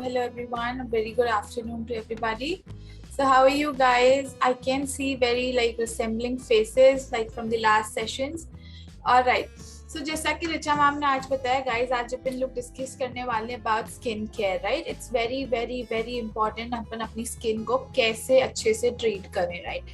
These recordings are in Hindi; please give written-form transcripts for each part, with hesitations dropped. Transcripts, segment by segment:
hello everyone. A very good afternoon to everybody. So how are you guys? I can see very resembling faces from the last sessions. All right. So जैसा कि रिचा मैम ने आज बताया गाइज, आज अपन लोग डिस्कस करने वाले हैं about skin care, right? It's very very very important अपन अपनी स्किन को कैसे अच्छे से ट्रीट करें, राइट?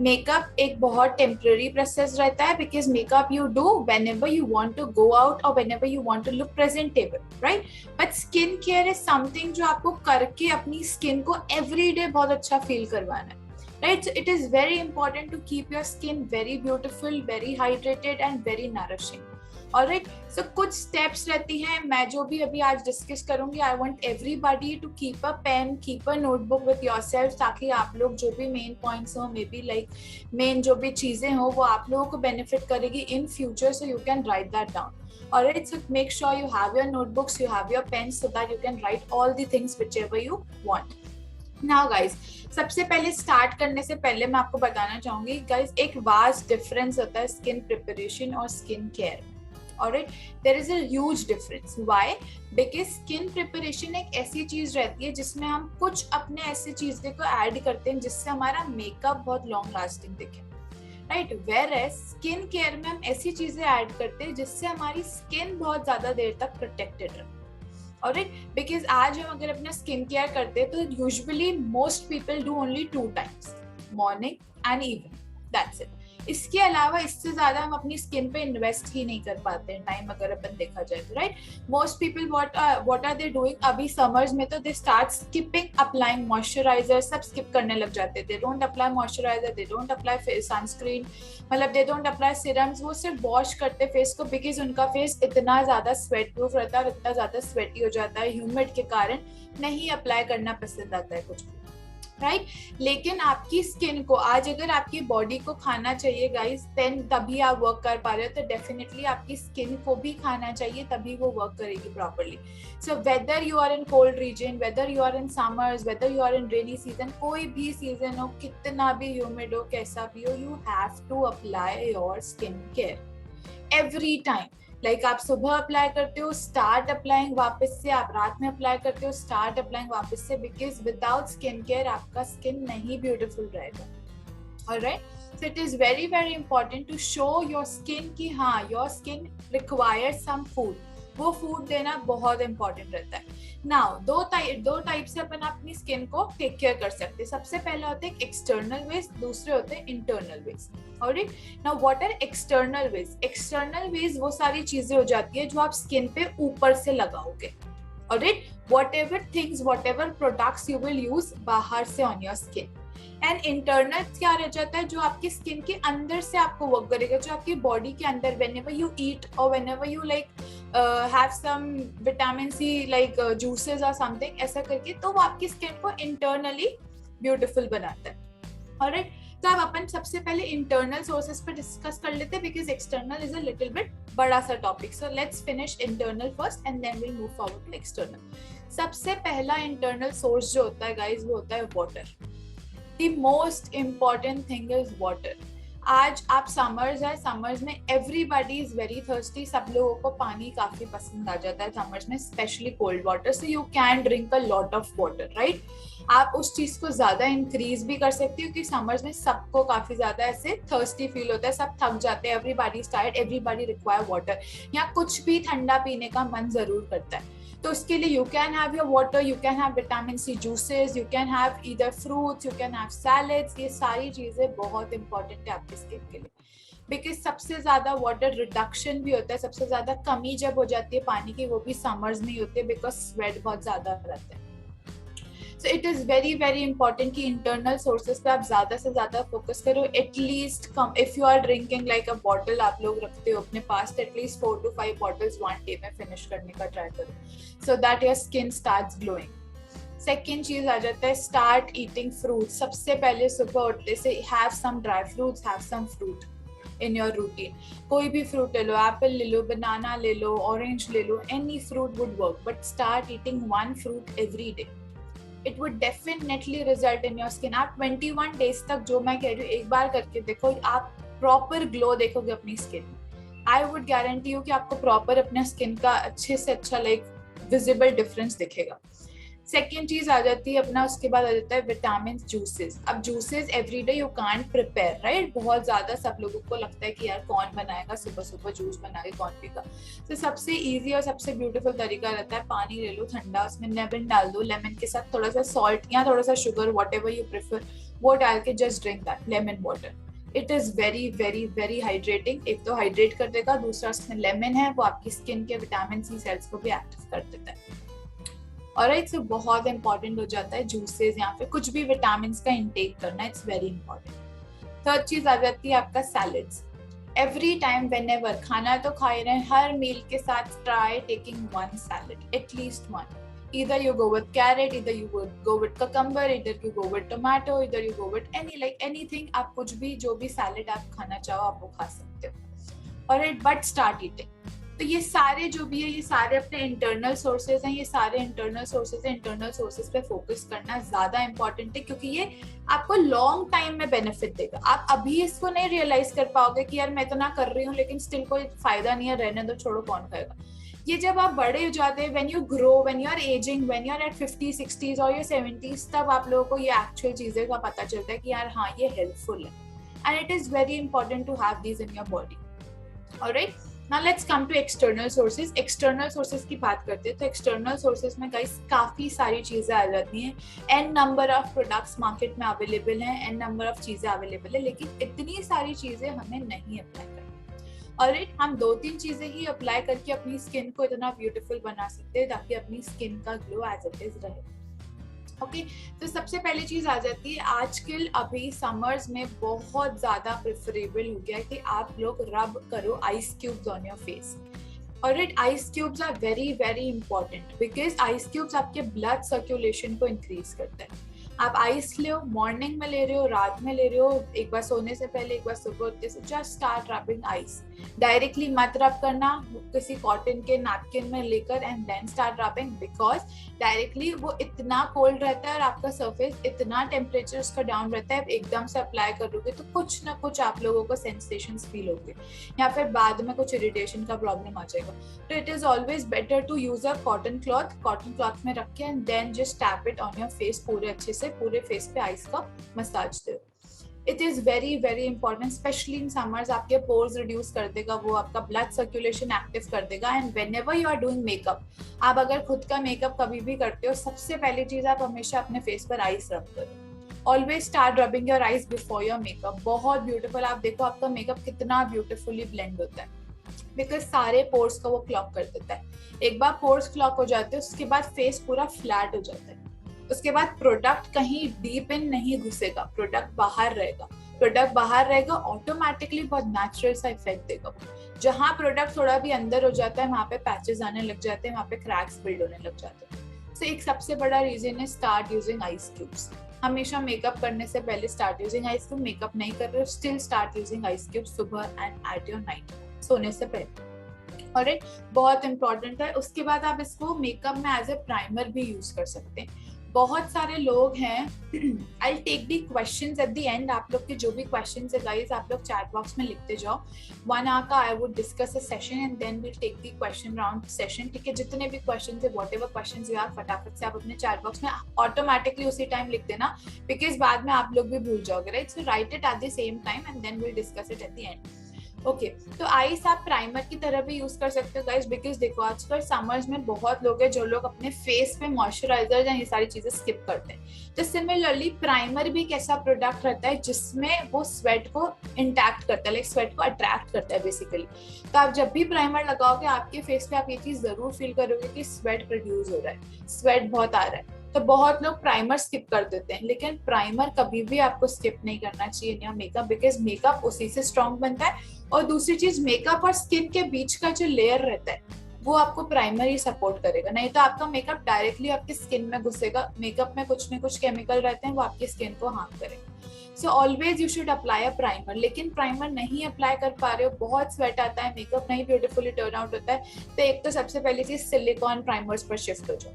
मेकअप एक बहुत टेम्पररी प्रोसेस रहता है because makeup you do whenever you want to go out और whenever you want to look presentable, right? But skin care is something जो आपको करके अपनी स्किन को एवरीडे बहुत अच्छा फील करवाना है, right? So it is very important to keep your skin very beautiful, very hydrated and very nourishing. Alright, so कुछ steps रहती हैं मैं जो भी अभी आज डिस्कस करूंगी. I want everybody to keep a pen, keep a notebook with yourself ताकि आप लोग जो भी main points हो, maybe like main जो भी चीजें हो वो आप लोगों को benefit करेगी in future, so you can write that down. Alright, so make sure you have your notebooks, you have your pens so that you can write all the things whichever you want. Now guys, सबसे पहले स्टार्ट करने से पहले मैं आपको बताना चाहूंगी गाइस, एक वास्ट डिफरेंस होता है स्किन प्रिपरेशन और skin care. Alright, there is a huge difference. Why? Because skin preparation एक ऐसी चीज रहती है जिसमें हम कुछ अपने ऐसी चीजें को ऐड करते हैं जिससे हमारा मेकअप बहुत लॉन्ग लास्टिंग दिखे, right? Whereas skin care में हम ऐसी चीजें ऐड करते हैं जिससे हमारी स्किन बहुत ज्यादा देर तक प्रोटेक्टेड रहे. Alright, because आज हम अगर अपना स्किन केयर करते हैं तो usually most people do only 2 times, morning and evening, that's it. इसके अलावा इससे ज्यादा हम अपनी स्किन पे इन्वेस्ट ही नहीं कर पाते हैं टाइम अगर अपन देखा जाए तो, right? Most people what are they doing, अभी समर्स में तो they start skipping applying moisturiser, सब स्किप करने लग जाते थे. They don't apply moisturiser, they don't apply sunscreen, मतलब दे डोंट अप्लाई सीरम्स. वो सिर्फ वॉश करते फेस को बिकॉज उनका फेस इतना ज्यादा स्वेट प्रूफ रहता है और इतना ज्यादा स्वेटी हो जाता है ह्यूमिड के कारण, नहीं अप्लाई करना पसंद आता है कुछ भी, राइट? लेकिन आपकी स्किन को आज अगर आपकी बॉडी को खाना चाहिए गाइस, देन तभी आप वर्क कर पा रहे हो. तो डेफिनेटली आपकी स्किन को भी खाना चाहिए तभी वो वर्क करेगी properly. So whether you are in cold region, whether you are in summers, whether you are in rainy season, कोई भी सीजन हो, कितना भी ह्यूमिड हो, कैसा भी हो, you have to apply your skin care every time. Like आप सुबह अप्लाई करते हो, स्टार्ट अप्लाइंग वापस से, आप रात में अप्लाई करते हो, स्टार्ट अप्लाइंग वापस से, बिकॉज विदाउट स्किन केयर आपका स्किन नहीं ब्यूटीफुल रहेगा. Alright, so it is very very important to show your skin कि हाँ your skin requires some food. वो फूड देना बहुत इंपॉर्टेंट रहता है. नाउ दो टाइप से अपन अपनी स्किन को टेक केयर कर सकते हैं. सबसे पहला होता है एक्सटर्नल वेज, दूसरे होते हैं internal ways. Alright, now what are external ways? External ways वो सारी चीजें हो जाती है जो आप स्किन पे ऊपर से लगाओगे. Alright, whatever things, whatever products you will use बाहर से on your skin. And internal क्या रह जाता है जो आपकी स्किन के अंदर से आपको वर्क करेगा, जो आपकी बॉडी के अंदर व्हेनेवर यू ईट और whenever you have some vitamin C like juices or something ऐसा करके, तो वो आपकी स्किन को internally beautiful बनाता है. Alright, तो अब अपन सबसे पहले इंटरनल सोर्सेस पे डिस्कस कर लेते हैं because external is a little bit बड़ा सा topic. So let's finish internal first and then will move forward to external. सबसे पहला इंटरनल सोर्स जो होता है गाइज वो होता है water. The most important thing is water. आज आप समर्स है, समर्स में एवरीबॉडी इज वेरी थर्स्टी, सब लोगों को पानी काफी पसंद आ जाता है समर्स में, specially cold water. So you can drink a lot of water, right? आप उस चीज को ज्यादा इंक्रीज भी कर सकते हो क्योंकि समर्स में सबको काफी ज्यादा ऐसे थर्स्टी फील होता है, सब थक जाते हैं, everybody is tired, everybody require water, या कुछ भी ठंडा पीने का मन जरूर करता है. तो उसके लिए you can have your water, you can have vitamin C juices, you can have either fruits, you can have salads. ये सारी चीजें बहुत इंपॉर्टेंट है आपकी स्किन के लिए बिकॉज सबसे ज्यादा वाटर रिडक्शन भी होता है, सबसे ज्यादा कमी जब हो जाती है पानी की वो भी समर्स में ही होती है बिकॉज स्वेट बहुत ज्यादा रहता है. So it is very very important कि इंटरनल सोर्सेज पे आप ज्यादा से ज्यादा फोकस करो. At least if you are drinking like a bottle आप लोग रखते हो अपने पास, at least 4 to 5 bottles one day में फिनिश करने का ट्राई करो so that your skin starts glowing. Second चीज आ जाता है स्टार्ट ईटिंग फ्रूट. सबसे पहले सुबह उठते से have some dry fruits, have some fruit in your routine. कोई भी फ्रूट ले लो, एप्पल ले लो, बनाना ले लो, ऑरेंज ले लो, any fruit would work, but start eating one fruit every day. It would definitely result in your skin. आप 21 days तक जो मैं कह रही हूँ एक बार करके देखो, आप प्रॉपर ग्लो देखोगे अपनी skin. I would guarantee you कि आपको प्रॉपर अपने स्किन का अच्छे से अच्छा लाइक विजिबल डिफरेंस दिखेगा. सेकेंड चीज आ जाती है अपना, उसके बाद आ जाता है विटामिन जूसेस। अब juices everyday you can't prepare, right? बहुत ज्यादा सब लोगों को लगता है कि यार कौन बनाएगा, सुबह सुबह जूस बना के कौन पीगा। तो सबसे इजी और सबसे ब्यूटीफुल तरीका रहता है, पानी ले लो ठंडा, उसमें लेमन डाल दो, लेमन के साथ थोड़ा सा सॉल्ट या थोड़ा सा sugar, what ever you prefer, वो डाल के just drink that lemon water. It is very very very hydrating. एक तो हाइड्रेट कर देगा, दूसरा उसमें लेमन है, वो आपकी स्किन के विटामिन सी सेल्स को भी एक्टिव कर देता है। ऑलराइट, सो बहुत इंपॉर्टेंट हो जाता है जूसेस या फिर कुछ भी विटामिन का इंटेक करना, इट्स वेरी इंपॉर्टेंट। थर्ड चीज आ जाती है आपका salads. Every time when ever खाना तो खा ही रहे हैं, हर मील के साथ try taking one salad, at least one. Either you go with carrot, either you go with cucumber, either you go with tomato, either you go with anything. आप कुछ भी, जो भी सैलेड आप खाना चाहो आप वो खा सकते हो। और बट स्टार्ट ईटिंग। तो ये सारे जो भी है, ये सारे अपने इंटरनल सोर्सेज हैं, ये सारे इंटरनल सोर्सेज पे फोकस करना ज्यादा इंपॉर्टेंट है, क्योंकि ये आपको लॉन्ग टाइम में बेनिफिट देगा। आप अभी इसको नहीं रियलाइज कर पाओगे कि यार मैं तो ना कर रही हूँ लेकिन स्टिल कोई फायदा नहीं है, रहने दो, छोड़ो, कौन खाएगा। ये जब आप बड़े हो जाते हैं, when you grow, when you are ageing, when you are at 50, 60s और 70s, तब आप लोगों को ये एक्चुअल चीजें का पता चलता है कि यार हाँ ये हेल्पफुल है, and it is very important to have these in your body. Alright, now let's come to external sources. External sources की बात करते हैं तो एक्सटर्नल सोर्सेज में गाइस काफी सारी चीजें आ जाती हैं। An number of products market में अवेलेबल हैं, एन नंबर ऑफ चीजें अवेलेबल है, लेकिन इतनी सारी चीजें हमें नहीं अप्लाई करनी। ऑलराइट, हम 2-3 चीजें ही अप्लाई करके अपनी स्किन को इतना ब्यूटीफुल बना सकते हैं ताकि अपनी स्किन का ग्लो एज इट इज रहे। ओके, तो सबसे पहली चीज आ जाती है, आजकल अभी समर्स में बहुत ज्यादा प्रेफरेबल हो गया है कि आप लोग रब करो ice cubes on your face. Alright, ice cubes are very very important because ice cubes आपके ब्लड सर्कुलेशन को इंक्रीज करते हैं। आप आइस ले, मॉर्निंग में ले रहे हो, रात में ले रहे हो, एक बार सोने से पहले, एक बार सुबह उठते से, just start rubbing ice. Directly मत रब करना, किसी कॉटन के नैपकिन में लेकर and then start rubbing, because directly वो इतना कोल्ड रहता है और आपका सरफेस इतना टेम्परेचर उसका डाउन रहता है, एकदम से अप्लाई करोगे तो कुछ ना कुछ आप लोगों को सेंसेशंस फील होंगे या फिर बाद में कुछ इरिटेशन का प्रॉब्लम आ जाएगा। तो it is always better to use a cotton cloth में रख के and then just tap it on your face, पूरे अच्छे से पूरे फेस पे आइस का मसाज दो। It is very very important, specially in summers. आपके पोर्स रिड्यूस कर देगा, वो आपका ब्लड सर्कुलेशन एक्टिव कर देगा। And whenever you are doing makeup, आप अगर खुद का मेकअप कभी भी करते हो, सबसे पहली चीज आप हमेशा अपने फेस पर आइस रब करो। Always start rubbing your eyes before your makeup. बहुत ब्यूटीफुल, आप देखो आपका मेकअप कितना ब्यूटीफुली ब्लेंड होता है बिकॉज सारे पोर्स को वो क्लॉक कर देता है। एक बार पोर्स क्लॉक हो जाते हैं उसके बाद फेस पूरा फ्लैट हो जाता है। उसके बाद प्रोडक्ट कहीं डीप इन नहीं घुसेगा, प्रोडक्ट बाहर रहेगा, ऑटोमेटिकली बहुत नेचुरल सा इफेक्ट देगा। जहां प्रोडक्ट थोड़ा भी अंदर हो जाता है वहां पे पैचेस आने लग जाते हैं, वहां पे क्रैक्स बिल्ड होने लग जाते हैं। सो एक सबसे बड़ा रीजन है स्टार्ट यूजिंग आइस क्यूब्स। हमेशा मेकअप करने से पहले start using ice cube. Makeup नहीं कर रहे हो, still start using ice cube सुबह एंड एट योर नाइट, सोने से पहले। ऑलराइट, बहुत इंपॉर्टेंट है। उसके बाद आप इसको मेकअप में एज ए प्राइमर भी यूज कर सकते हैं। बहुत सारे लोग हैं, I take the questions at the end. आप लोग के जो भी क्वेश्चंस है गाइस, आप लोग चैट बॉक्स में लिखते जाओ। 1 hour का I would discuss a session and then will take the question round session. ठीक है, जितने भी क्वेश्चन है, whatever question you have, फटाफट से आप अपने चैट बॉक्स में ऑटोमेटिकली उसी टाइम लिख देना, बिकॉज बाद में आप लोग भी भूल जाओगे, right? So write it at the same time and then will discuss it at the end. Okay, तो आइस आप प्राइमर की तरह भी यूज कर सकते हो गाइस, बिकॉज देखो आजकल समर्स में बहुत लोग हैं जो लोग अपने फेस पे मॉइस्चराइजर या ये सारी चीजें स्किप करते हैं। तो सिमिलरली प्राइमर भी एक ऐसा प्रोडक्ट रहता है जिसमें वो स्वेट को इंटैक्ट करता है, लाइक स्वेट को अट्रैक्ट करता है बेसिकली। तो आप जब भी प्राइमर लगाओगे आपके फेस पे आप ये चीज जरूर फील करोगे कि स्वेट प्रोड्यूस हो रहा है, स्वेट बहुत आ रहा है। तो बहुत लोग प्राइमर स्किप कर देते हैं, लेकिन प्राइमर कभी भी आपको स्किप नहीं करना चाहिए in your makeup, because makeup उसी से स्ट्रॉन्ग बनता है। और दूसरी चीज, मेकअप और स्किन के बीच का जो लेयर रहता है वो आपको प्राइमर ही सपोर्ट करेगा, नहीं तो आपका मेकअप डायरेक्टली आपकी स्किन में घुसेगा। मेकअप में कुछ न कुछ केमिकल रहते हैं, वो आपकी स्किन को हार्म करेगा। So always you should apply a primer. लेकिन प्राइमर नहीं अप्लाई कर पा रहे हो, बहुत स्वेट आता है, मेकअप नहीं ब्यूटीफुली टर्न आउट होता है, तो एक तो सबसे पहली चीज सिलिकॉन प्राइमर्स पर शिफ्ट हो जाओ।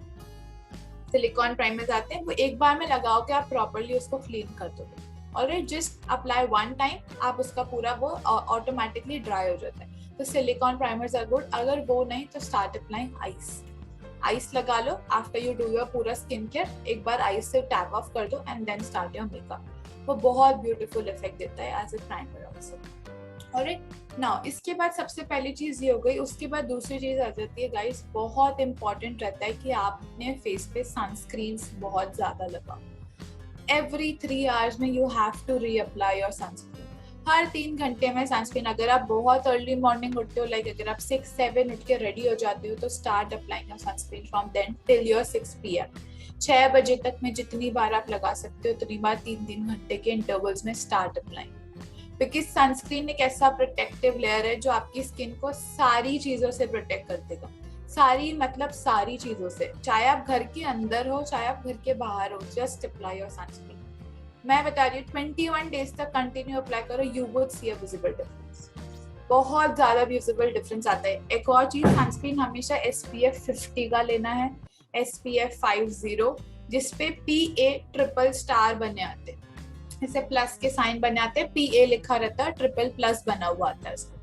सिलिकॉन प्राइमर्स आते हैं, वो एक बार में लगाओ के आप प्रॉपर्ली उसको क्लीन कर दोगे। और जस्ट अप्लाई 1 टाइम, आप उसका पूरा वो ऑटोमेटिकली ड्राई हो जाता है। तो सिलिकॉन प्राइमर्स आर गुड। अगर वो नहीं तो स्टार्ट अप्लाइंग आइस। आइस लगा लो आफ्टर यू डू योर पूरा स्किन केयर, एक बार आइस से टैप ऑफ कर दो and then start your makeup. वो बहुत ब्यूटीफुल इफेक्ट देता है as a primer also. Alright now इसके बाद सबसे पहली चीज ये हो गई। उसके बाद दूसरी चीज आ जाती है गाइस, बहुत इंपॉर्टेंट रहता है कि आप अपने फेस पे सनस्क्रीन बहुत ज्यादा लगाओ। एवरी 3 आवर्स में you have to reapply your sunscreen. हर 3 घंटे में सनस्क्रीन। अगर आप बहुत अर्ली मॉर्निंग उठते हो, लाइक अगर आप 6-7 उठ के रेडी हो जाते हो, तो start applying your sunscreen from then till your 6 PM। 6 बजे तक में जितनी बार आप लगा सकते हो उतनी बार 3-3 घंटे के इंटरवल्स में स्टार्ट अप्लाइंग। बिकॉज सनस्क्रीन एक ऐसा प्रोटेक्टिव लेयर है जो आपकी स्किन को सारी चीजों से प्रोटेक्ट कर देगा। सारी मतलब सारी चीजों से, चाहे आप घर के अंदर हो चाहे आप घर के बाहर हो, जस्ट अप्लाई योर सनस्क्रीन। मैं बता रही हूँ 21 डेज तक कंटिन्यू अप्लाई करो, you would see a visible difference. बहुत ज्यादा विजिबल डिफरेंस आता है। एक और चीज, सनस्क्रीन हमेशा SPF 50 का लेना है, SPF 50, जिसपे PA ट्रिपल स्टार बने आते हैं, जैसे प्लस के साइन बने आते हैं, PA लिखा रहता है, ट्रिपल प्लस बना हुआ आता है उसको।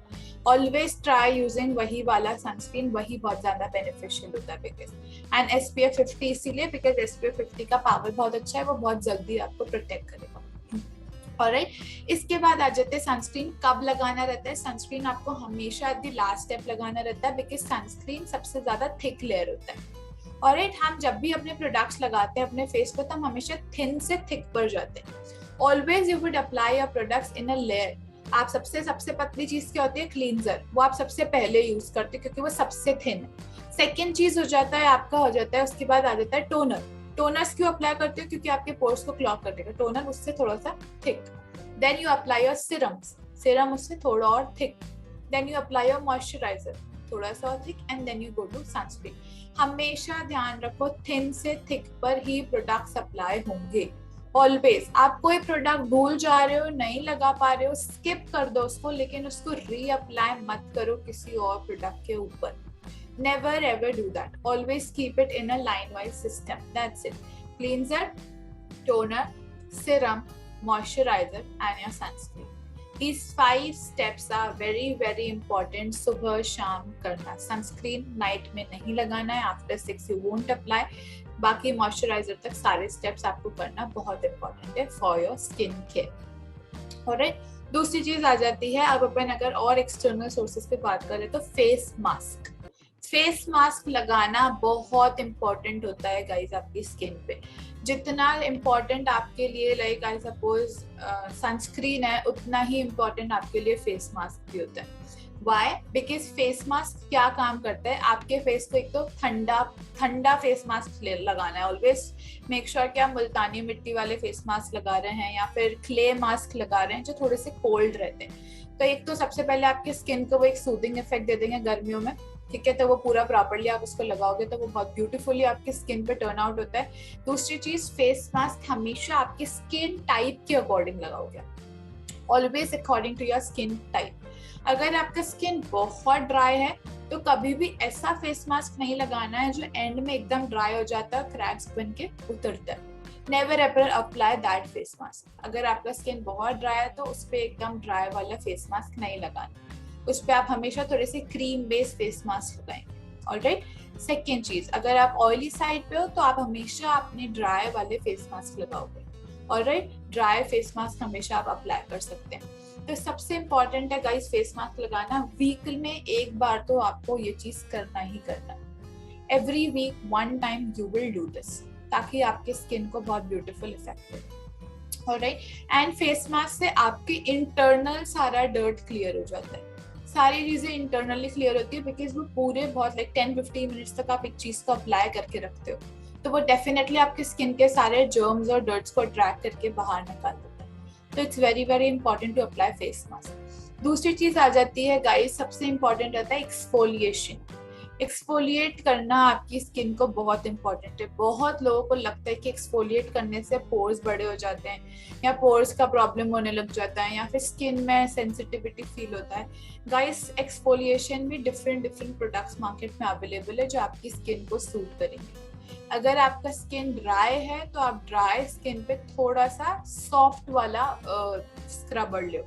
ऑलवेज ट्राई यूजिंग वही वाला सनस्क्रीन, वही बहुत ज्यादा बेनिफिशियल होता है। बिकॉज एंड SPF 50 इसीलिए बिकॉज SPF 50 का पावर बहुत अच्छा है, वो बहुत जल्दी आपको प्रोटेक्ट करेगा। ऑलराइट, इसके बाद आ जाते हैं सनस्क्रीन कब लगाना रहता है। सनस्क्रीन आपको हमेशा एट द लास्ट स्टेप लगाना रहता है, बिकॉज सनस्क्रीन सबसे ज्यादा थिक लेयर होता है। ऑलराइट, हम जब भी अपने प्रोडक्ट्स लगाते हैं अपने फेस पर, तो हम हमेशा थिन से थिक पर जाते हैं। Always you would apply your products in a layer. आप सबसे पतली चीज क्या होती है, क्लींजर, वो आप सबसे पहले यूज करते हो क्योंकि वो सबसे थिन है। सेकेंड चीज हो जाता है आपका, हो जाता है उसके बाद आ जाता है टोनर। टोनर्स क्यों अप्लाई करते हो, क्योंकि आपके पोर्स को क्लॉग कर देगा टोनर, उससे थोड़ा सा thick. Then you apply your serums, serum उससे थोड़ा और thick. Then you apply your moisturizer, थोड़ा सा और thick, and then you go to sunscreen. हमेशा ध्यान रखो थिन से थिक पर ही प्रोडक्ट्स अप्लाई होंगे। ऑलवेज, आप कोई प्रोडक्ट भूल जा रहे हो, नहीं लगा पा रहे हो, स्किप कर दो उसको, लेकिन उसको रीअप्लाई मत करो किसी और प्रोडक्ट के ऊपर। Never ever do that. Always keep it in a line wise system, that's it. Cleanser, toner, serum, moisturiser and your sunscreen. These 5 steps are very very important. सुबह शाम करना। सनस्क्रीन नाइट में नहीं लगाना है, आफ्टर 6 you won't apply। बाकी मॉइस्चराइजर तक सारे स्टेप्स आपको करना बहुत इंपॉर्टेंट है for your skin care. Alright, दूसरी चीज आ जाती है, अब अपन अगर और एक्सटर्नल सोर्सेज पे बात करें तो फेस मास्क। फेस मास्क लगाना बहुत इंपॉर्टेंट होता है गाइज आपकी स्किन पे। जितना इम्पोर्टेंट आपके लिए लाइक आई सपोज सनस्क्रीन है, उतना ही इम्पोर्टेंट आपके लिए फेस मास्क भी होता है। वाई? बिकॉज फेस मास्क क्या काम करता है, आपके फेस को एक तो ठंडा फेस मास्क लगाना है। ऑलवेज मेक श्योर कि आप मुल्तानी मिट्टी वाले फेस मास्क लगा रहे हैं या फिर क्ले मास्क लगा रहे हैं जो थोड़े से कोल्ड रहते हैं। तो एक तो सबसे पहले आपके स्किन को वो एक सूदिंग इफेक्ट दे देंगे गर्मियों में, ठीक है, तो वो पूरा प्रॉपर्ली आप उसको लगाओगे तो वो बहुत ब्यूटीफुली आपकी स्किन पे टर्न आउट होता है। दूसरी चीज, फेस मास्क हमेशा आपकी स्किन टाइप के अकॉर्डिंग लगाओगे, always according to your skin type. अगर आपका स्किन बहुत ड्राई है तो कभी भी ऐसा फेस मास्क नहीं लगाना है जो एंड में एकदम ड्राई हो जाता है, क्रैक्स बन के उतरता है। Never ever apply that face mask. अगर आपका स्किन बहुत ड्राई है तो उस पर एकदम ड्राई वाला फेस मास्क नहीं लगाना, उस पर आप हमेशा थोड़े से क्रीम बेस्ड फेस मास्क लगाएंगे। ऑलराइट, सेकेंड चीज, अगर आप ऑयली साइड पे हो तो आप हमेशा अपने ड्राई वाले फेस मास्क लगाओगे। ऑलराइट, ड्राई फेस मास्क हमेशा आप अप्लाई कर सकते हैं। तो सबसे इंपॉर्टेंट है गाइस फेस मास्क लगाना। वीक में एक बार तो आपको ये चीज करना ही करना। Every week 1 time you will do this, ताकि आपके स्किन को बहुत ब्यूटीफुल इफेक्ट हो। ऑलराइट, एंड फेस मास्क से आपके इंटरनल सारा डर्ट क्लियर हो जाता है। सारी चीजें इंटरनली क्लियर होती है बिकॉज वो पूरे बहुत लाइक 10-15 मिनट्स तक आप एक चीज को अप्लाई करके रखते हो, तो वो डेफिनेटली आपके स्किन के सारे जर्म्स और डर्ट्स को अट्रैक्ट करके बाहर निकाल देता है। तो it's very very important to apply face mask. दूसरी चीज आ जाती है गाइस, सबसे इंपॉर्टेंट रहता है एक्सफोलिएशन। एक्सफोलिएट करना आपकी स्किन को बहुत इंपॉर्टेंट है। बहुत लोगों को लगता है कि एक्सफोलिएट करने से पोर्स बड़े हो जाते हैं या पोर्स का प्रॉब्लम होने लग जाता है या फिर स्किन में सेंसिटिविटी फील होता है। गाइस, एक्सफोलिएशन भी डिफरेंट प्रोडक्ट्स मार्केट में अवेलेबल है जो आपकी स्किन को सूट करेंगे। अगर आपका स्किन ड्राई है तो आप ड्राई स्किन पे थोड़ा सा सॉफ्ट वाला scrubber low,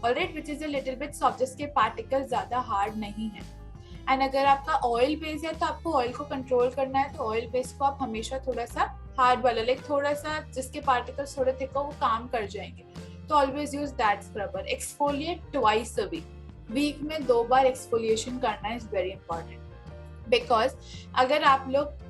alright, which is a little bit soft, जिसके पार्टिकल ज्यादा हार्ड नहीं है। एंड अगर आपका ऑयल बेस है तो आपको ऑयल को कंट्रोल करना है, तो ऑयल बेस को आप हमेशा थोड़ा सा हार्ड वाला, लाइक थोड़ा सा जिसके पार्टिकल्स थोड़े थिक हो वो काम कर जाएंगे, तो always use that scrubber. Exfoliate twice a week में 2 बार एक्सफोलिएशन करना इज वेरी इंपॉर्टेंट, बिकॉज अगर आप लोग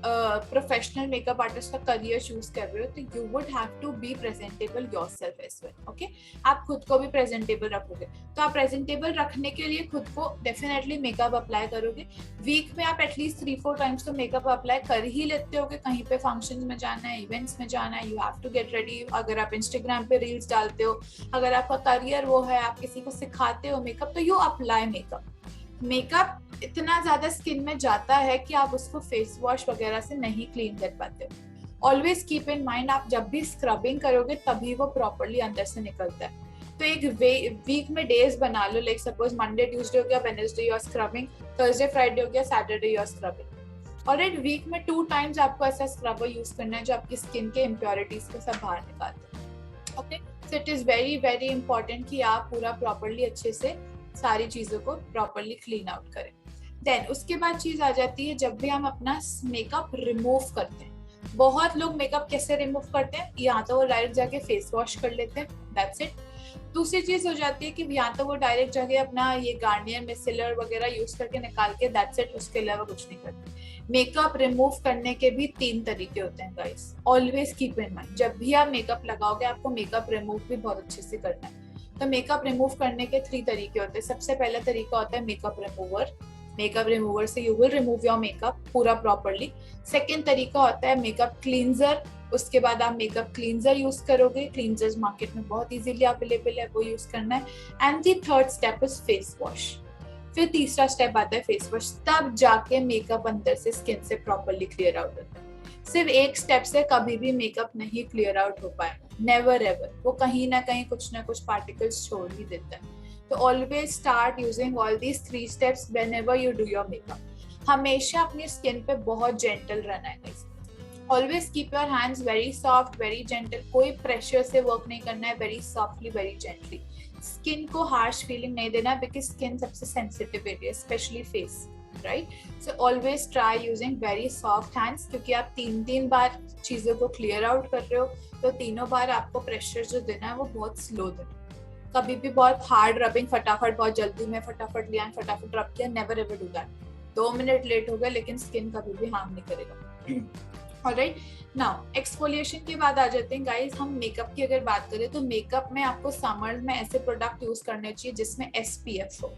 प्रोफेशनल मेकअप आर्टिस्ट का करियर चूज कर रहे हो तो you would have to be presentable yourself as well, okay. आप खुद को भी प्रेजेंटेबल रखोगे, तो आप प्रेजेंटेबल रखने के लिए खुद को डेफिनेटली मेकअप अप्लाई करोगे। वीक में आप एटलीस्ट 3-4 टाइम्स तो मेकअप अप्लाई कर ही लेते हो कि कहीं पे फंक्शन में जाना है, इवेंट्स में जाना है, you have to get ready. अगर आप इंस्टाग्राम पे रील्स डालते हो, अगर आपका करियर वो है, आप किसी को सिखाते हो मेकअप, तो यू अप्लाई मेकअप। मेकअप इतना ज्यादा स्किन में जाता है कि आप उसको फेस वॉश वगैरह से नहीं क्लीन कर पाते हो। ऑलवेज कीप इन माइंड, आप जब भी स्क्रबिंग करोगे तभी वो प्रॉपरली अंदर से निकलता है। तो एक वीक में डेज बना लो, लाइक सपोज मंडे ट्यूसडे हो गया, Wednesday your scrubbing, Thursday Friday हो गया, सैटरडे योर स्क्रबिंग। और एक वीक में 2 टाइम्स आपको ऐसा स्क्रबर यूज करना है जो आपकी स्किन के इम्प्योरिटीज को सब बाहर निकालते हैं, okay. So it is very very important कि आप पूरा प्रॉपरली अच्छे से सारी चीजों को प्रॉपरली क्लीन आउट करें। देन उसके बाद चीज आ जाती है जब भी हम अपना मेकअप रिमूव करते हैं। बहुत लोग मेकअप कैसे रिमूव करते हैं, या तो वो डायरेक्ट जाके फेस वॉश कर लेते हैं, दैट्स इट। दूसरी चीज हो जाती है कि या तो वो डायरेक्ट जाके अपना ये गार्नियर मिसेलर वगैरह यूज करके निकाल के, दैट्स इट, उसके अलावा कुछ नहीं करते। मेकअप रिमूव करने के भी 3 तरीके होते हैं guys, always keep in mind. जब भी आप मेकअप लगाओगे आपको मेकअप रिमूव भी बहुत अच्छे से करना है। तो मेकअप रिमूव करने के 3 तरीके होते हैं। सबसे पहला तरीका होता है मेकअप रिमूवर। मेकअप रिमूवर से you will remove your makeup पूरा प्रॉपरली। सेकेंड तरीका होता है मेकअप क्लींजर। उसके बाद आप मेकअप क्लींजर यूज करोगे, क्लींजर्स मार्केट में बहुत इजीली अवेलेबल है, वो यूज करना है। And the third step is face wash. फिर तीसरा स्टेप आता है फेस वॉश, तब जाके मेकअप अंदर से स्किन से प्रॉपरली क्लियर आउट होता है। सिर्फ एक स्टेप से कभी भी मेकअप नहीं क्लियर आउट हो पाएगा, नेवर एवर। वो कहीं ना कुछ पार्टिकल्स छोड़ ही देता है। तो always start using all these 3 steps whenever you do your makeup. हमेशा अपनी स्किन पे बहुत जेंटल रहना है। Always keep your hands very soft, very gentle, कोई प्रेशर से वर्क नहीं करना है, very softly, very gently. Skin को हार्श फीलिंग नहीं देना, बिकॉज स्किन सबसे सेंसिटिव एरिया है, specially face, right. So always try using very soft hands, क्योंकि आप 3 बार चीजों को क्लियर आउट कर रहे हो, तो तीनों बार आपको प्रेशर जो देना है वो बहुत स्लो देना। कभी भी बहुत हार्ड रबिंग फटाफट, बहुत जल्दी में फटाफट लिया, फटाफट रब किया, never ever do that. 2 minute late हो गए लेकिन स्किन कभी भी हार्म नहीं करेगा। ऑलराइट, नाउ एक्सफोलिएशन के बाद आ जाते हैं गाइस हम मेकअप की अगर बात करें तो मेकअप में आपको समर में ऐसे प्रोडक्ट यूज करने चाहिए जिसमें SPF हो,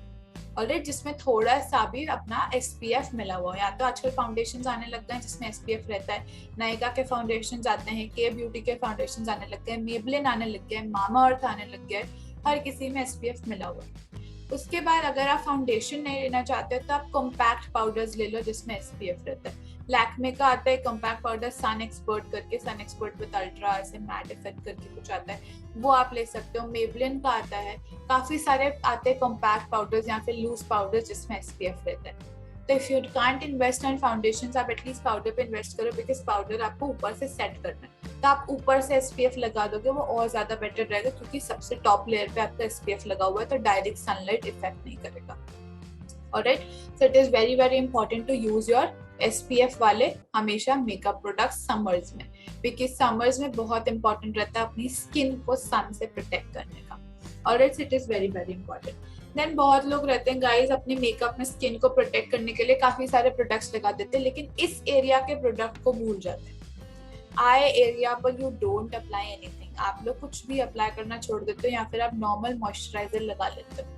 ऑलराइट, जिसमें थोड़ा सा भी अपना SPF मिला हुआ है। या तो आजकल फाउंडेशन आने लग गए हैं जिसमें SPF रहता है, नायका के फाउंडेशन आते हैं, के ब्यूटी के फाउंडेशन आने लग गए, मेबलिन आने लग गए, मामा अर्थ आने लग गए, हर किसी में SPF मिला हुआ है। उसके बाद अगर आप फाउंडेशन नहीं लेना चाहते तो आप कॉम्पैक्ट पाउडर्स ले लो जिसमें SPF रहता है। लैक्मे का आता है कॉम्पैक्ट पाउडर सन एक्सपर्ट करके, सन एक्सपर्ट विद अल्ट्रा ऐसे मैट इफेक्ट करके कुछ आता है, वो आप ले सकते हो। मेबलिन का आता है, काफी सारे आते हैं कॉम्पैक्ट पाउडर्स या फिर लूज पाउडर्स जिसमें SPF रहता है। तो if you can't invest on foundation, आप एटलीस्ट पाउडर पे इन्वेस्ट करो, बिकॉज पाउडर आपको ऊपर से सेट करना है। तो आप ऊपर से SPF लगा दोगे वो और ज्यादा बेटर रहेगा, क्योंकि सबसे टॉप लेयर पे आपका SPF लगा हुआ है तो डायरेक्ट सनलाइट इफेक्ट नहीं करेगा। Alright, so it is very very important to use your SPF वाले हमेशा मेकअप प्रोडक्ट्स समर्स में, बिकॉज समर्स में बहुत इंपॉर्टेंट रहता है अपनी स्किन को सन से प्रोटेक्ट करने का। Alright, it is very very important. Then बहुत लोग रहते हैं गाइस अपने मेकअप में स्किन को प्रोटेक्ट करने के लिए काफी सारे प्रोडक्ट्स लगा देते हैं, लेकिन इस एरिया के प्रोडक्ट को भूल जाते हैं। आई एरिया पर यू डोंट अप्लाई एनीथिंग, आप लोग कुछ भी अप्लाई करना छोड़ देते हो या फिर आप नॉर्मल मॉइस्चराइजर लगा लेते हो,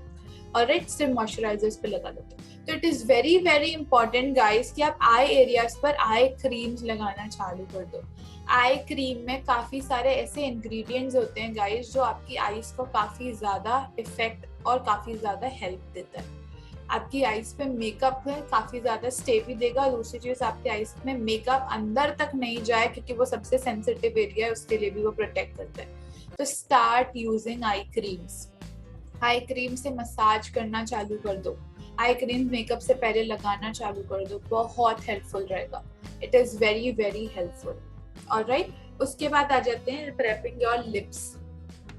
ऑलराइट, सिर्फ मॉइस्चराइजर्स पे लगा लेते हो। तो it is very very important guys कि आप आई एरियाज पर आई क्रीम्स लगाना चालू कर दो। आई क्रीम में काफी सारे ऐसे इंग्रेडिएंट्स होते हैं गाइस जो आपकी आईज को काफी ज्यादा इफेक्ट और काफी ज्यादा हेल्प देता है। आपकी आईज पे मेकअप है काफी ज्यादा स्टे भी देगा। दूसरी चीज आपके आईज में मेकअप अंदर तक नहीं जाए, क्योंकि वो सबसे सेंसिटिव एरिया है, उसके लिए भी वो प्रोटेक्ट करता है। तो start using I creams. Eye cream से मसाज करना चालू कर दो, आई क्रीम मेकअप से पहले लगाना चालू कर दो, बहुत हेल्पफुल रहेगा। It is very very helpful. Alright, उसके बाद आ जाते हैं प्रेपिंग योर लिप्स।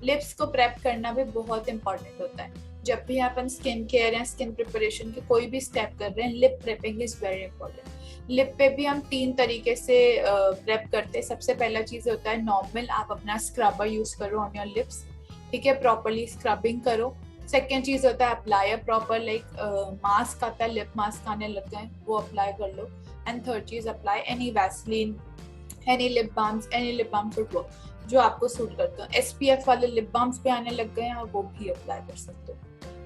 लिप्स को प्रेप करना भी बहुत इंपॉर्टेंट होता है। जब भी अपन स्किन केयर या स्किन प्रिपरेशन के कोई भी स्टेप कर रहे हैं, lip prepping is very important. Lip पे भी हम 3 तरीके से प्रेप करते हैं। सबसे पहला चीज होता है नॉर्मल, आप अपना स्क्रबर यूज करो ऑन योर लिप्स, ठीक है, प्रॉपरली स्क्रबिंग करो। सेकेंड चीज होता है अप्लाई प्रॉपर, लाइक मास्क आता है, लिप मास्क आने लग गए, वो अप्लाई कर लो। एंड थर्ड चीज apply any Vaseline, any lip balms would work जो आपको सूट करता है। SPF वाले लिप बाम्स भी आने लग गए हैं और वो भी अप्लाई कर सकते हो।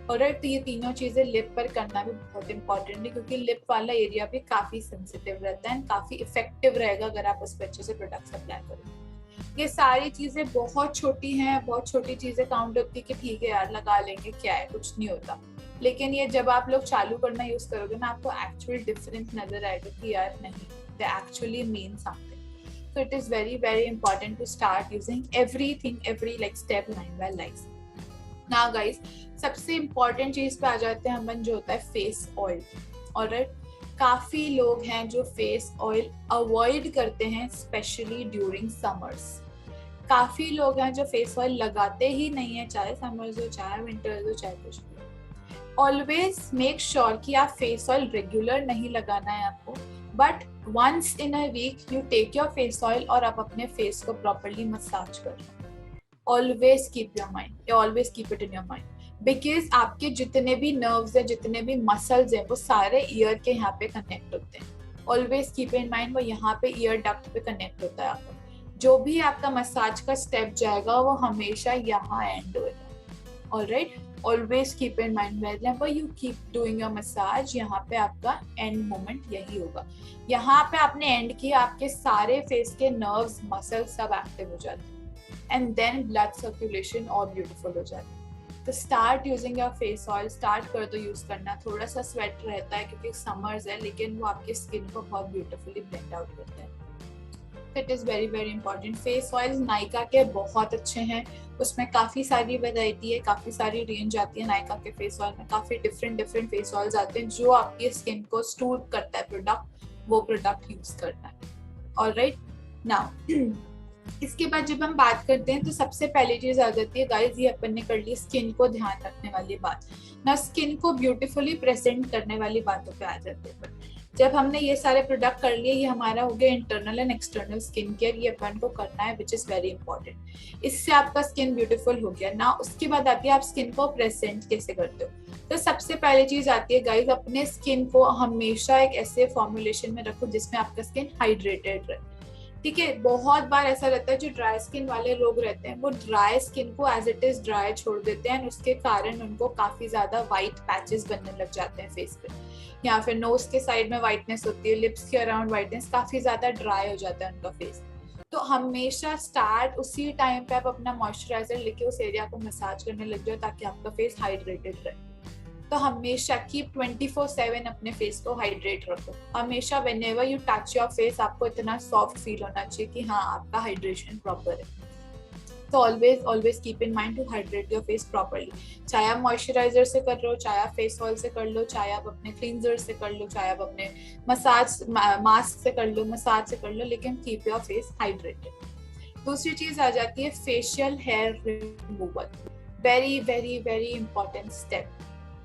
और तो ये तीनों चीजें लिप पर करना भी बहुत इंपॉर्टेंट है, क्योंकि लिप वाला एरिया भी काफी सेंसिटिव रहता है, काफी इफेक्टिव रहेगा अगर आप उस पर अच्छे से प्रोडक्ट्स अप्लाई करोगे। ये सारी चीजें बहुत छोटी हैं, बहुत छोटी चीजें काउंट होती है कि ठीक है यार लगा लेंगे, क्या है, कुछ नहीं होता। लेकिन ये जब आप लोग चालू करना यूज करोगे ना, आपको एक्चुअल डिफरेंस नजर आएगा कि यार नहीं, they actually mean something. So it is very very important to start using everything, every like step line by line. Now guys, सबसे important चीज पे आ जाते हैं हम, जो होता है फेस ऑयल। ऑलराइट, काफी लोग हैं जो फेस ऑयल अवॉइड करते हैं, स्पेशली ड्यूरिंग समर्स। काफी लोग हैं जो फेस ऑयल लगाते ही नहीं है, चाहे समर्स हो, चाहे विंटर्स हो, चाहे कुछ भी। ऑलवेज मेक श्योर कि आप फेस ऑयल रेगुलर नहीं लगाना है आपको, but once in a week you take your face oil और आप अपने फेस को प्रॉपरली मसाज करो। Always keep your mind, always keep it in your mind, because आपके जितने भी नर्व्स है, जितने भी मसल्स हैं, वो सारे ईयर के यहाँ पे कनेक्ट होते हैं। ऑलवेज कीप इन माइंड, वो यहाँ पे ईयर डक्ट पे कनेक्ट होता है आपका। जो भी आपका मसाज का स्टेप जाएगा वो हमेशा यहाँ एंड होगा। Alright, always keep in mind whenever you keep doing your massage, यहाँ पे आपका end moment यही होगा। यहाँ पे आपने end किया, आपके सारे फेस के nerves, muscles सब active हो जाते हैं, and then blood circulation और beautiful हो जाती है। तो start using your face oil, start कर दो यूज करना। थोड़ा सा sweat रहता है क्योंकि summers है, लेकिन वो आपके skin को बहुत beautifully blend out करते हैं। It is very very important. Face oil Nykaa के बहुत अच्छे हैं, उसमें काफ़ी सारी वैरायटी है, काफ़ी सारी रेंज आती है नायका के फेस ऑयल में। काफ़ी डिफरेंट फेस ऑयल्स आते हैं जो आपकी स्किन को सूट करता है प्रोडक्ट, वो प्रोडक्ट यूज करना है। ऑलराइट, नाउ इसके बाद जब हम बात करते हैं तो सबसे पहली चीज आ जाती है गाइस, ये अपन ने कर ली स्किन को ध्यान रखने वाली बात ना, स्किन को ब्यूटीफुली प्रेजेंट करने वाली बातों पे आ जाते हैं। जब हमने ये सारे प्रोडक्ट कर लिए, ये हमारा हो गया internal and external skin care, ये अपन को करना है, विच इज वेरी इंपॉर्टेंट। इससे आपका स्किन ब्यूटीफुल हो गया ना। उसके बाद आती है आप स्किन को प्रेजेंट कैसे करते हो। तो सबसे पहली चीज आती है गाइस, अपने स्किन को हमेशा एक ऐसे फॉर्मुलेशन में रखो जिसमें आपका स्किन हाइड्रेटेड रहे। ठीक है, बहुत बार ऐसा रहता है जो ड्राई स्किन वाले लोग रहते हैं, वो ड्राई स्किन को एज इट इज ड्राई छोड़ देते हैं, उसके कारण उनको काफी ज्यादा व्हाइट पैचेस बनने लग जाते हैं फेस पे, या फिर नोज के साइड में व्हाइटनेस होती है, लिप्स के अराउंड व्हाइटनेस, काफी ज्यादा ड्राई हो जाता है उनका फेस। तो हमेशा स्टार्ट उसी टाइम पे आप अपना मॉइस्चराइजर लेके उस एरिया को मसाज करने लग जाओ ताकि आपका फेस हाइड्रेटेड रहे। तो हमेशा कीप 24/7 अपने फेस को हाइड्रेट रखो। हमेशा whenever you touch your face आपको इतना सॉफ्ट फील होना चाहिए कि हाँ आपका हाइड्रेशन प्रॉपर है। तो always keep in mind to hydrate your face properly. चाहे आप मॉइस्चराइजर से कर लो, चाहे आप फेस ऑयल से कर लो, चाहे आप अपने क्लींजर से कर लो, चाहे आप अपने मास्क से कर लो, मसाज से कर लो, लेकिन कीप योर फेस हाइड्रेटेड। दूसरी चीज आ जाती है facial hair removal. Very very very important step.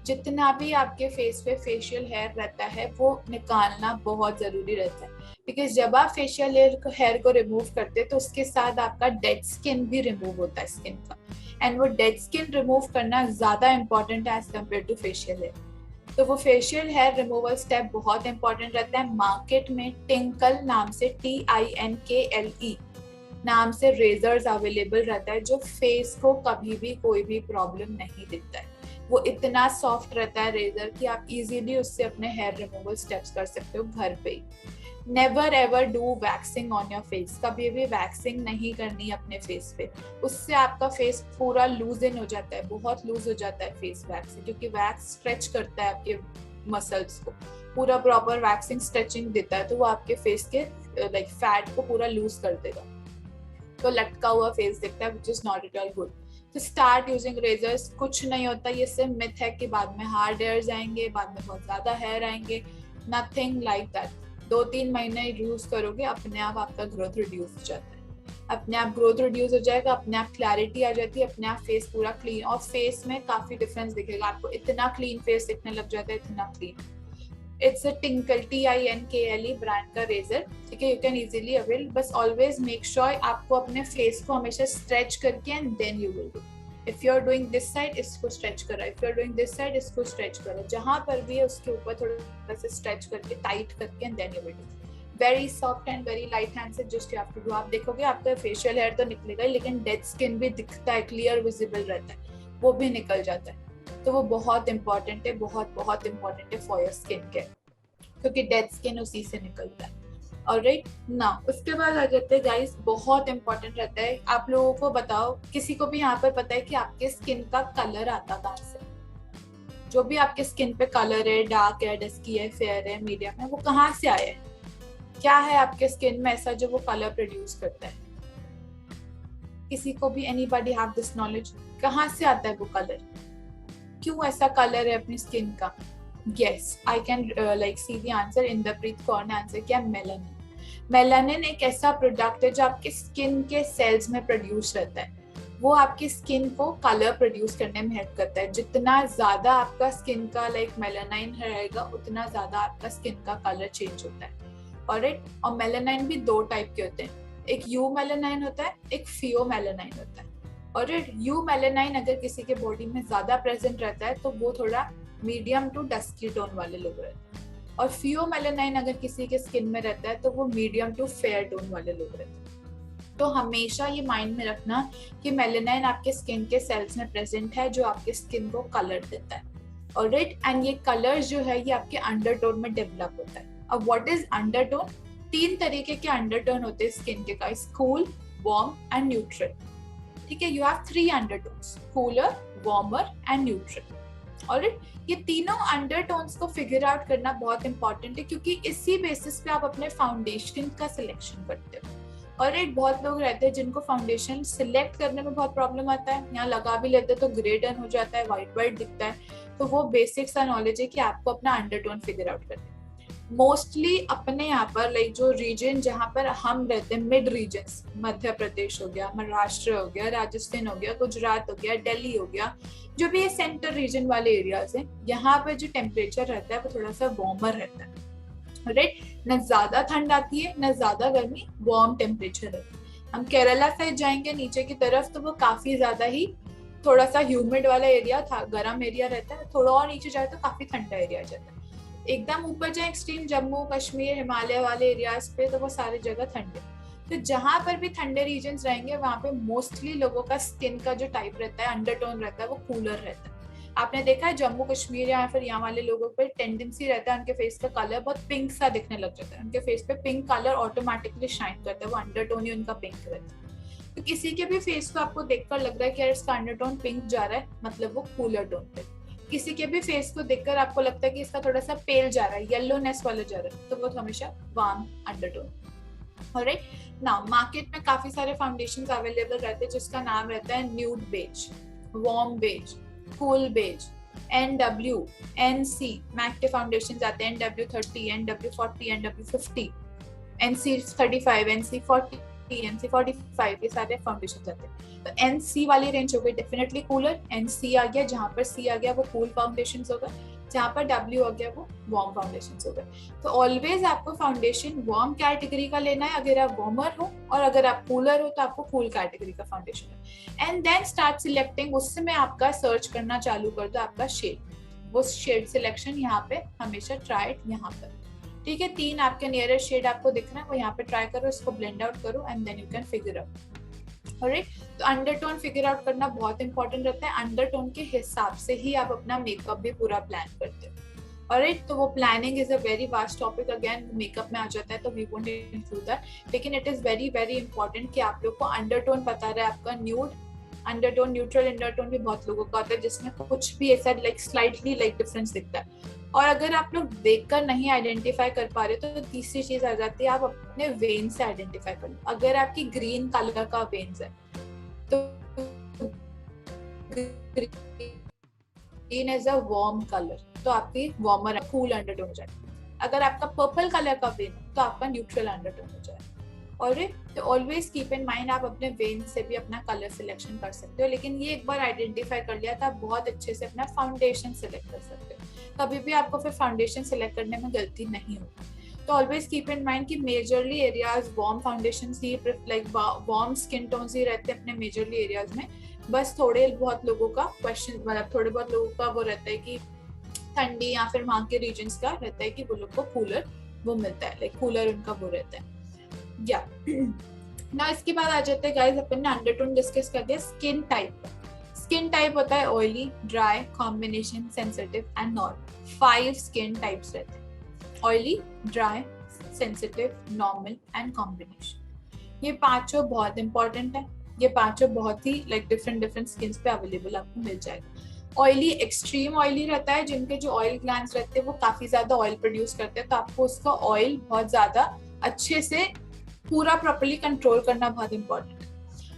जितना भी आपके फेस पे फेशियल हेयर रहता है वो निकालना बहुत जरूरी रहता है, बिकॉज जब आप फेशियल हेयर को रिमूव करते हैं तो उसके साथ आपका डेड स्किन भी रिमूव होता है स्किन का, एंड वो डेड स्किन रिमूव करना ज्यादा इंपॉर्टेंट है as compare to facial hair. तो वो फेशियल हेयर रिमूवल स्टेप बहुत इंपॉर्टेंट रहता है। मार्केट में टिंकल नाम से TINKLE नाम से रेजर्स अवेलेबल रहता है, जो फेस को कभी भी कोई भी प्रॉब्लम नहीं देता है। वो इतना सॉफ्ट रहता है रेजर कि आप इजीली उससे अपने हेयर रिमूवल स्टेप्स कर सकते हो घर पे ही। Never ever do waxing on your face. कभी भी वैक्सिंग नहीं करनी अपने फेस पे, उससे आपका फेस पूरा लूज इन हो जाता है, बहुत लूज हो जाता है फेस वैक्स से, क्योंकि वैक्स स्ट्रेच करता है आपके मसल्स को, पूरा प्रॉपर वैक्सिंग स्ट्रेचिंग देता है, तो वो आपके फेस के लाइक फैट को पूरा लूज कर देगा, तो लटका हुआ फेस दिखता है, which is not at all good. तो स्टार्ट यूजिंग रेजर्स। कुछ नहीं होता, ये सिर्फ मिथ है कि बाद में हार्ड हेयर्स आएंगे, बाद में बहुत ज्यादा हेयर आएंगे। Nothing like that. 2-3 महीने यूज करोगे, अपने आप आपका ग्रोथ रिड्यूस हो जाता है। अपने आप ग्रोथ रिड्यूस हो जाएगा, अपने आप क्लैरिटी आ जाती है, अपने आप फेस पूरा क्लीन, और फेस में काफी डिफरेंस दिखेगा आपको, इतना क्लीन फेस दिखने लग जाता है, इतना clean. It's a tinkle TINKLE brand का रेजर, ठीक है, यू कैन इजीली अवेल। बस ऑलवेज मेक श्योर आपको अपने फेस को हमेशा स्ट्रेच करके and then you will do. If you are doing this side, इसको स्ट्रेच करा, if you are doing this side, इसको स्ट्रेच करा, जहां पर भी है उसके ऊपर थोड़ा सा स्ट्रेच करके टाइट करके and then you will do. Very soft and very light hand से just you have to do. आप देखोगे आपका फेशियल हेयर तो निकलेगा ही, लेकिन डेड स्किन भी दिखता है, क्लियर विजिबल रहता है, वो भी निकल जाता है। तो वो बहुत इंपॉर्टेंट है, बहुत बहुत इंपॉर्टेंट है फॉर योर स्किन केयर, क्योंकि डेड स्किन उसी से निकलता है। ऑलराइट ना, उसके बाद आ जाते हैं गाइस, बहुत इंपॉर्टेंट रहता है, आप लोगों को बताओ, किसी को भी यहाँ पर पता है कि आपके स्किन का कलर आता कहाँ से? जो भी आपके स्किन पे कलर है, डार्क है, डस्की है, फेयर है, मीडियम है, वो कहाँ से आया है? क्या है आपके स्किन में ऐसा जो वो कलर प्रोड्यूस करता है? किसी को भी, एनीबॉडी हैव दिस नॉलेज? कहाँ से आता है वो कलर? क्यों ऐसा कलर है अपनी स्किन का? Yes, I can like see the answer. Inderpreet Kaur ने आंसर किया, मेलानिन। मेलानिन एक ऐसा प्रोडक्ट है जो आपके स्किन के सेल्स में प्रोड्यूस रहता है, वो आपकी स्किन को कलर प्रोड्यूस करने में हेल्प करता है। जितना ज्यादा आपका स्किन का लाइक मेलानाइन रहेगा, उतना ज्यादा आपका स्किन का कलर चेंज होता है। और मेलानाइन भी दो टाइप के होते हैं, एक यू मेलानाइन होता है, एक फियो मेलानाइन होता है। और यू मेलानाइन अगर किसी के बॉडी में ज्यादा प्रेजेंट रहता है तो वो थोड़ा मीडियम टू डस्की टोन वाले लोग रहते हैं, और फियो मेलानाइन अगर किसी के स्किन में रहता है तो वो मीडियम टू फेयर टोन वाले लोग रहते हैं। तो हमेशा ये माइंड में रखना कि मेलानाइन आपके स्किन के सेल्स में प्रेजेंट है, जो आपके स्किन को कलर देता है। ऑलराइट, एंड ये कलर जो है ये आपके अंडरटोन में डेवलप होता है। अब व्हाट इज अंडरटोन? 3 तरीके के अंडरटोन होते हैं स्किन के, guys, cool, warm and neutral. ठीक है, you have 3 undertones, cooler, warmer and neutral. Alright, ये तीनों अंडरटोन्स को फिगर आउट करना बहुत इंपॉर्टेंट है, क्योंकि इसी बेसिस पे आप अपने फाउंडेशन का सिलेक्शन करते हो। और एक बहुत लोग रहते हैं जिनको फाउंडेशन सिलेक्ट करने में बहुत प्रॉब्लम आता है, यहाँ लगा भी लेते तो ग्रे टर्न हो जाता है, व्हाइट व्हाइट दिखता है। तो वो बेसिक सा नॉलेज है कि आपको अपना अंडरटोन फिगर आउट करना है। मोस्टली अपने यहाँ पर लाइक जो रीजन जहाँ पर हम रहते हैं, मिड रीजन्स, मध्य प्रदेश हो गया, महाराष्ट्र हो गया, राजस्थान हो गया, गुजरात हो गया, दिल्ली हो गया, जो भी ये सेंटर रीजन वाले एरियाज हैं, यहाँ पर जो टेम्परेचर रहता है वो थोड़ा सा वार्मर रहता है। राइट, न ज्यादा ठंड आती है न ज्यादा गर्मी, वार्म टेम्परेचर है। हम केरला साइड जाएंगे नीचे की तरफ तो वो काफी ज्यादा ही थोड़ा सा ह्यूमिड वाला एरिया था, गर्म एरिया रहता है। थोड़ा और नीचे जाए तो काफी ठंडा एरिया जाता है। एकदम ऊपर जाए एक्सट्रीम जम्मू कश्मीर हिमालय वाले एरियाज पे तो वो सारी जगह ठंडे। तो जहां पर भी ठंडे रीजन्स रहेंगे वहां पे मोस्टली लोगों का स्किन का जो टाइप रहता है, अंडरटोन रहता है, वो कूलर रहता है। आपने देखा है जम्मू कश्मीर या फिर यहाँ वाले लोगों पर टेंडेंसी रहता है उनके फेस का कलर बहुत पिंक सा दिखने लग जाता है, उनके फेस पे पिंक कलर ऑटोमेटिकली शाइन करता है, वो अंडरटोन ही उनका पिंक रहता है। तो किसी के भी फेस को आपको देखकर लग रहा है कि यार इसका अंडरटोन पिंक जा रहा है, मतलब वो कूलर टोन पे। किसी के भी फेस को देखकर आपको लगता है कि इसका थोड़ा सा पेल जा रहा है, येलोनेस वाला जा रहा है, तो वो हमेशा warm undertone. Alright, now market में काफी सारे फाउंडेशंस अवेलेबल रहते हैं जिसका नाम रहता है nude beige, warm beige, cool beige, NW, NC, Mac के फाउंडेशन आते हैं, NW30, NW40, NW50, NC35, NC40, NC45, ये सारे फाउंडेशन आते हैं। तो NC वाली रेंज हो गई डेफिनेटली कूलर, NC आ गया, जहाँ पर C आ गया वो कूल फाउंडेशन होगा, जहाँ पर W आ गया वो वार्म फाउंडेशन होगा। तो ऑलवेज आपको फाउंडेशन वार्म कैटेगरी का लेना है अगर आप वार्मर हो, और अगर आप कूलर हो तो आपको कूल कैटेगरी का फाउंडेशन है। एंड देन स्टार्ट सिलेक्टिंग, उससे में आपका सर्च करना चालू कर दो आपका शेड, वो शेड सिलेक्शन यहाँ पे हमेशा ट्राई यहाँ पर। ठीक है, 3 आपके नियरेस्ट शेड आपको दिख रहा है, वो यहाँ पे ट्राई करो, इसको ब्लेंड आउट करो and then you can figure out. Alright, तो अंडरटोन फिगर आउट करना बहुत इंपॉर्टेंट रहता है। अंडरटोन के हिसाब से ही आप अपना मेकअप भी पूरा प्लान करते हो। ऑलराइट, तो वो planning is a very vast topic, again makeup में आ जाता है तो वी वोंट इंक्लूड दैट, लेकिन it is very very important कि आप लोग को अंडरटोन पता रहे आपका। न्यूड अंडरटोन, न्यूट्रल अंडरटोन भी बहुत लोगों का होता है जिसमें कुछ भी ऐसा लाइक स्लाइटली लाइक डिफरेंस दिखता है। और अगर आप लोग देखकर नहीं आइडेंटिफाई कर पा रहे तो तीसरी चीज आ जाती है, आप अपने वेन से आइडेंटिफाई कर लो। अगर आपकी ग्रीन कलर का वेन्स है तो green is a warm colour, तो आपकी वार्मर कूल अंडरटोन हो जाएगा। अगर आपका पर्पल कलर का वेन है तो आपका न्यूट्रल अंडरटोन हो जाएगा। और तो ऑलवेज कीप इन माइंड आप अपने वेन से भी अपना कलर सिलेक्शन कर सकते हो, लेकिन ये एक बार आइडेंटिफाई कर लिया तो आप बहुत अच्छे से अपना फाउंडेशन सिलेक्ट कर सकते हो। कभी भी आपको फिर फाउंडेशन सिलेक्ट करने में गलती नहीं होगी। तो ऑलवेज कीप इन माइंड कि मेजरली एरियाज वार्म फाउंडेशन ही लाइक वार्म स्किन टोन्स ही रहते हैं अपने मेजरली एरियाज में। बस थोड़े बहुत लोगों का क्वेश्चन, मतलब थोड़े बहुत लोगों का वो रहता है कि ठंडी या फिर वहाँ के रीजन्स का रहता है कि वो लोग को कूलर वो मिलता है, लाइक कूलर उनका वो रहता है या ना। इसके बाद आ जाते हैं गाइस, अपन ने अंडरटोन डिस्कस कर दिया स्किन टाइप। स्किन टाइप होता है oily, dry, combination, sensitive and normal. 5 skin types रहते हैं, oily, dry, sensitive, normal and combination. ये पांचों बहुत इंपॉर्टेंट है, ये पांचों बहुत ही लाइक डिफरेंट स्किन पे अवेलेबल आपको मिल जाएगा। ऑयली एक्सट्रीम ऑयली रहता है, जिनके जो ऑयल ग्लैंड्स रहते हैं वो काफी ज्यादा ऑयल प्रोड्यूस करते हैं, तो आपको उसका ऑयल बहुत ज्यादा अच्छे से पूरा प्रॉपर्ली कंट्रोल करना बहुत इंपॉर्टेंट है।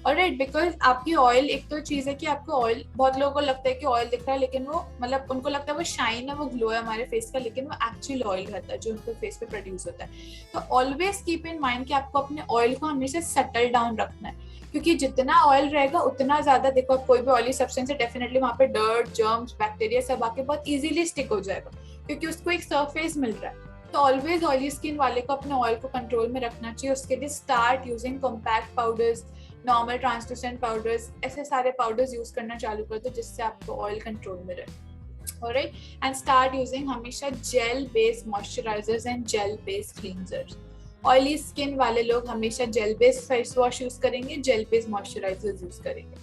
ऑलराइट, बिकॉज आपकी ऑयल, एक तो चीज है कि आपको ऑयल, बहुत लोगों को लगता है कि ऑयल दिख रहा है लेकिन वो मतलब उनको लगता है वो शाइन है, वो ग्लो है हमारे फेस का, लेकिन वो एक्चुअल ऑयल रहता है जो उनके फेस पे प्रोड्यूस होता है। तो ऑलवेज कीप इन माइंड कि आपको अपने ऑयल को हमेशा सेटल डाउन रखना है, क्योंकि जितना ऑयल रहेगा उतना ज्यादा, देखो आप कोई भी ऑयली सब्सटेंस है डेफिनेटली वहाँ पे डर्ट, जर्म्स, बैक्टीरिया सब आके बहुत इजीली स्टिक हो जाएगा, क्योंकि उसको एक सरफेस मिल रहा है। तो ऑलवेज ऑयली स्किन वाले को अपने ऑयल को कंट्रोल में रखना चाहिए। उसके लिए start using compact powders, normal translucent powders, ऐसे सारे पाउडर्स यूज करना चालू कर दो जिससे आपको ऑयल कंट्रोल में रहे। ऑलराइट, एंड स्टार्ट यूजिंग हमेशा gel based moisturisers and gel based cleansers. Oily skin वाले लोग हमेशा gel based face wash use करेंगे, जेल बेस्ड मॉइस्चराइजर्स यूज करेंगे,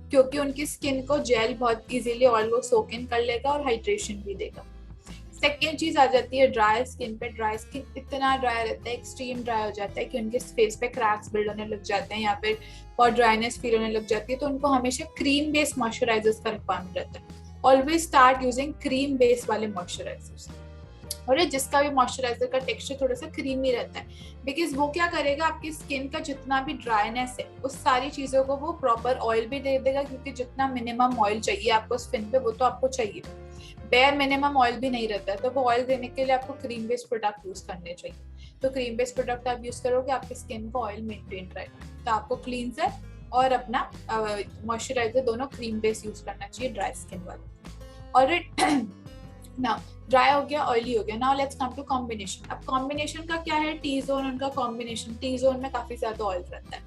क्योंकि उनकी स्किन को जेल बहुत इजीली ऑयल को सोक इन कर लेगा और हाइड्रेशन भी देगा। सेकेंड चीज आ जाती है ड्राई स्किन पे। ड्राई स्किन इतना ड्राई रहता है, एक्सट्रीम ड्राई हो जाता है कि उनके फेस पे क्रैक्स बिल्ड होने लग जाते हैं या फिर बहुत ड्राइनेस फील होने लग जाती है, तो उनको हमेशा क्रीम बेस्ड मॉइस्चराइजर्स का रिक्वायरमेंट रहता है। Always start using cream based वाले मॉइस्चराइजर्स, और ये जिसका भी मॉइस्चराइजर का टेक्सचर थोड़ा सा क्रीमी रहता है, बिकॉज वो क्या करेगा, आपकी स्किन का जितना भी ड्राइनेस है उस सारी चीजों को वो प्रॉपर ऑयल भी दे देगा, क्योंकि जितना मिनिमम ऑयल चाहिए आपको स्किन पे वो तो आपको चाहिए, बेयर मिनिमम ऑयल भी नहीं रहता है, तो वो ऑयल देने के लिए आपको क्रीम बेस्ड प्रोडक्ट यूज करने चाहिए। तो क्रीम बेस्ड प्रोडक्ट आप यूज करोगे, आपकी स्किन का ऑयल मेंटेन रहेगा। तो आपको क्लींजर और अपना मॉइस्चराइजर दोनों क्रीम बेस्ड यूज करना चाहिए ड्राई स्किन वाले। और नाउ ड्राई हो गया, ऑयली हो गया, now let's come to combination. अब कॉम्बिनेशन का क्या है, टी जोन उनका कॉम्बिनेशन, टी जोन में काफी ज्यादा ऑयल रहता है,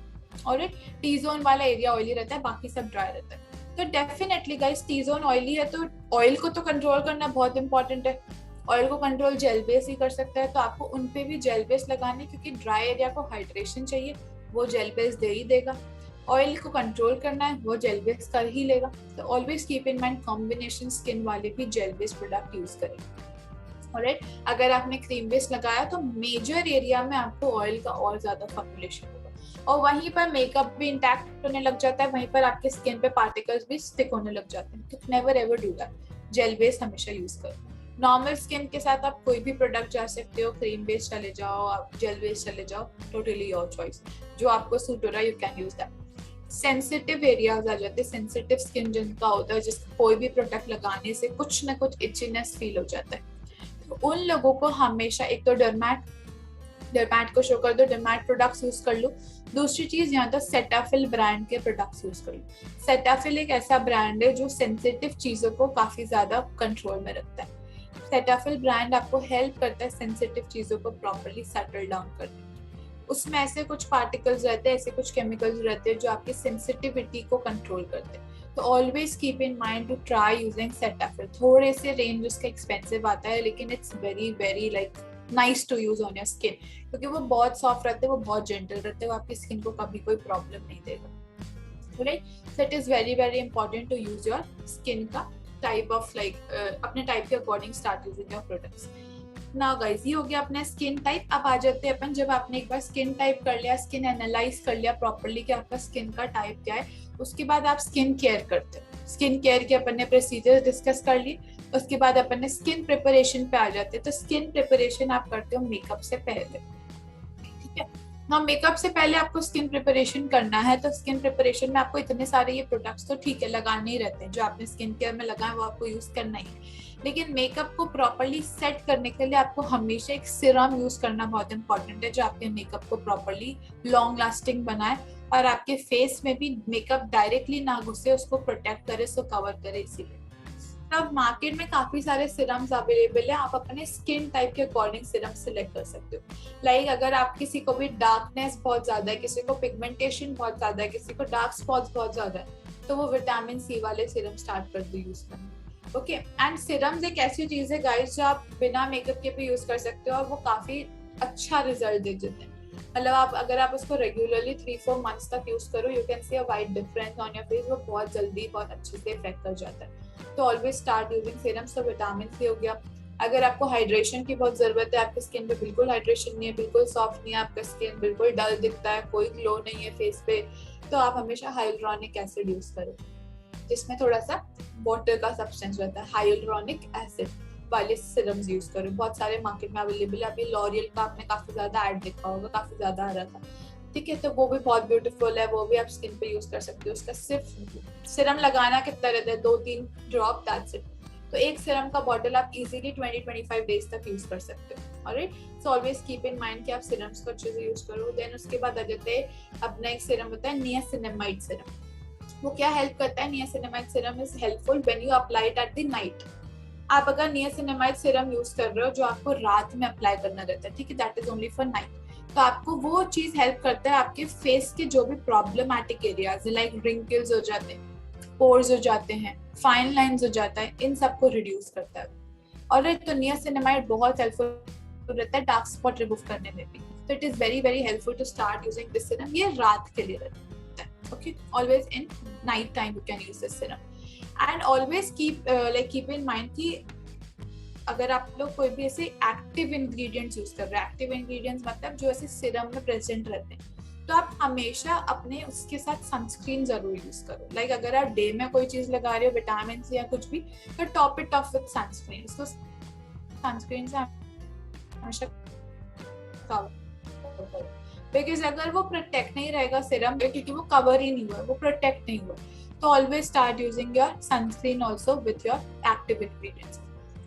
और टी जोन वाला एरिया ऑयली रहता है, बाकी सब ड्राई रहता है। तो definitely guys, T zone oily है तो ऑयल को तो कंट्रोल करना बहुत इंपॉर्टेंट है। ऑयल को कंट्रोल जेल बेस ही कर सकता है, तो आपको उनपे भी जेल बेस लगाने, क्योंकि ड्राई एरिया को हाइड्रेशन चाहिए, वो जेल बेस दे ही देगा। ऑयल को कंट्रोल करना है, वो जेल बेस कर ही लेगा। तो always keep in mind combination skin वाले भी जेल बेस प्रोडक्ट यूज करेंगे। ऑलराइट, अगर आपने क्रीम बेस लगाया तो मेजर एरिया में आपको ऑयल का और ज्यादा फॉर्मुलेशन होगा, और वहीं पर मेकअप भी इंटैक्ट होने लग जाता है, वहीं पर आपके स्किन पे पार्टिकल्स भी स्टिक होने लग जाते हैं। तो never ever do that, gel base हमेशा यूज करो। नॉर्मल स्किन के साथ आप कोई भी प्रोडक्ट जा सकते हो, क्रीम बेस चले जाओ, आप जेल बेस चले जाओ, टोटली योर चॉइस, जो आपको सूट हो रहा है you can use that. Sensitive areas आ जाते हैं, सेंसिटिव स्किन जिनका होता है, जिसको कोई भी प्रोडक्ट लगाने से कुछ ना कुछ इचीनेस फील हो जाता है, तो उन लोगों को हमेशा एक तो डरमैट को शो कर दो, डरमैट प्रोडक्ट्स यूज कर लो। दूसरी चीज यहाँ तो सेटाफिल ब्रांड के प्रोडक्ट्स यूज कर लो। सेटाफिल एक ऐसा ब्रांड है जो सेंसिटिव चीजों को काफी ज्यादा कंट्रोल में रखता है। सेटाफिल ब्रांड आपको हेल्प करता है सेंसिटिव चीजों को प्रॉपर्ली सेटल डाउन करने। उसमें ऐसे कुछ पार्टिकल्स रहते हैं, ऐसे कुछ केमिकल्स रहते हैं जो आपकी सेंसिटिविटी को कंट्रोल करते हैं। तो always keep in mind to try using Cetaphil. थोड़े से रेंज उसका एक्सपेंसिव आता है, लेकिन it's very very like nice to use on your skin, क्योंकि वो बहुत सॉफ्ट रहते हैं, वो बहुत जेंटल रहते हैं, वो आपकी स्किन को कभी कोई प्रॉब्लम नहीं देगा। Right, so it is very very important to use your skin का टाइप ऑफ लाइक अपने टाइप के according start using your products. Now guys, ये हो गया अपना स्किन टाइप। अब आ जाते हैं अपन, जब आपने एक बार स्किन टाइप कर लिया, स्किन एनालाइज कर लिया प्रॉपर्ली कि आपका स्किन का टाइप क्या है, उसके बाद आप स्किन केयर करते हो। स्किन केयर के अपन ने प्रोसीजर डिस्कस कर लिए, उसके बाद अपन ने स्किन प्रिपरेशन पे आ जाते हैं। तो स्किन प्रिपरेशन आप करते हो मेकअप से पहले, ठीक है। ना मेकअप से पहले आपको स्किन प्रिपरेशन करना है, तो स्किन प्रिपरेशन में आपको इतने सारे ये प्रोडक्ट्स तो ठीक है लगाने ही रहते हैं, जो आपने स्किन केयर में लगाए वो आपको यूज करना ही है, लेकिन मेकअप को प्रॉपरली सेट करने के लिए आपको हमेशा एक सिरम यूज करना बहुत इंपॉर्टेंट है, जो आपके मेकअप को प्रॉपरली लॉन्ग लास्टिंग बनाए और आपके फेस में भी मेकअप डायरेक्टली ना घुसे, उसको प्रोटेक्ट करे, उसको कवर करे। इसीलिए अब मार्केट में काफी सारे सिरम्स अवेलेबल है, आप अपने स्किन टाइप के अकॉर्डिंग सिरम सिलेक्ट कर सकते हो। लाइक अगर आप किसी को भी डार्कनेस बहुत ज्यादा है, किसी को पिगमेंटेशन बहुत ज्यादा है, किसी को डार्क स्पॉट्स बहुत ज्यादा है, तो वो विटामिन सी वाले सिरम स्टार्ट कर दो यूज करना। ओके, एंड सिरम्स एक ऐसी चीज है गाइस जो आप बिना मेकअप के भी यूज कर सकते हो और वो काफी अच्छा रिजल्ट दे देते हैं। मतलब आप अगर आप उसको रेगुलरली 3-4 मंथ्स तक यूज करो, you can see a white difference on your face, वो बहुत जल्दी बहुत अच्छे से इफेक्ट कर जाता है। तो ऑलवेज स्टार्ट यूजिंग सीरम्स। तो विटामिन सी हो गया। अगर आपको हाइड्रेशन की बहुत जरूरत है, आपकी स्किन पे बिल्कुल हाइड्रेशन नहीं है, बिल्कुल सॉफ्ट नहीं है, आपका स्किन बिल्कुल डल दिखता है, कोई ग्लो नहीं है फेस पे, तो आप हमेशा हाइलुरोनिक एसिड यूज करो, जिसमें थोड़ा सा वाटर का सब्सटेंस रहता है, हाइलुरोनिक एसिड वाले सिरम्स यूज करो। बहुत सारे मार्केट में अवेलेबल है। अभी लॉरियल का आपने काफी ज्यादा एड देखा होगा, काफी ज्यादा आ रहा था, ठीक है, तो वो भी बहुत ब्यूटीफुल है, वो भी आप स्किन पे यूज कर सकते हो। उसका सिर्फ सिरम लगाना कितना रहता है, 2-3 ड्रॉप, दैट्स इट। तो एक सिरम का बॉटल आप इजीली 20-25 डेज तक यूज कर सकते हो। Alright, so always keep in mind कि आप सिरम्स को अच्छे से यूज करो। देन उसके बाद आ जाते हैं अपना एक सिरम होता है नियासिनामाइड सिरम। वो क्या हेल्प करता है? Niacinamide serum is helpful when you apply it at the night. आप अगर नियासिनामाइड सिरम यूज कर रहे हो जो आपको रात में अप्लाई करना रहता है, ठीक है, that is only for night, तो आपको वो चीज हेल्प करता है आपके फेस के जो भी प्रॉब्लमेटिक एरियाज लाइक रिंकल्स हो जाते हैं, पोर्स हो जाते हैं, फाइन लाइंस हो जाता है, इन सबको रिड्यूस करता है। और तो नियासिनामाइड बहुत हेल्पफुल रहता है डार्क स्पॉट रिमूव करने में भी, तो it is very very helpful to start using this serum. ये रात के लिए रहता है। Okay, always in night time you can use this serum. And always keep in mind कि अगर आप लोग कोई भी ऐसे एक्टिव इंग्रेडिएंट्स यूज कर रहे हैं, एक्टिव इंग्रेडिएंट्स मतलब जो ऐसे सिरम में प्रेजेंट रहते हैं, तो आप हमेशा अपने उसके साथ सनस्क्रीन जरूर यूज करो। लाइक अगर आप डे में कोई चीज लगा रहे हो, विटामिन सी या कुछ भी, तो top it of with sunscreen. इसको सनस्क्रीन से हमेशा कवर करो, बिकॉज अगर वो प्रोटेक्ट नहीं रहेगा सिरम, क्योंकि वो कवर ही नहीं हुआ, वो प्रोटेक्ट नहीं हुआ, तो always start using your sunscreen also with your active ingredients.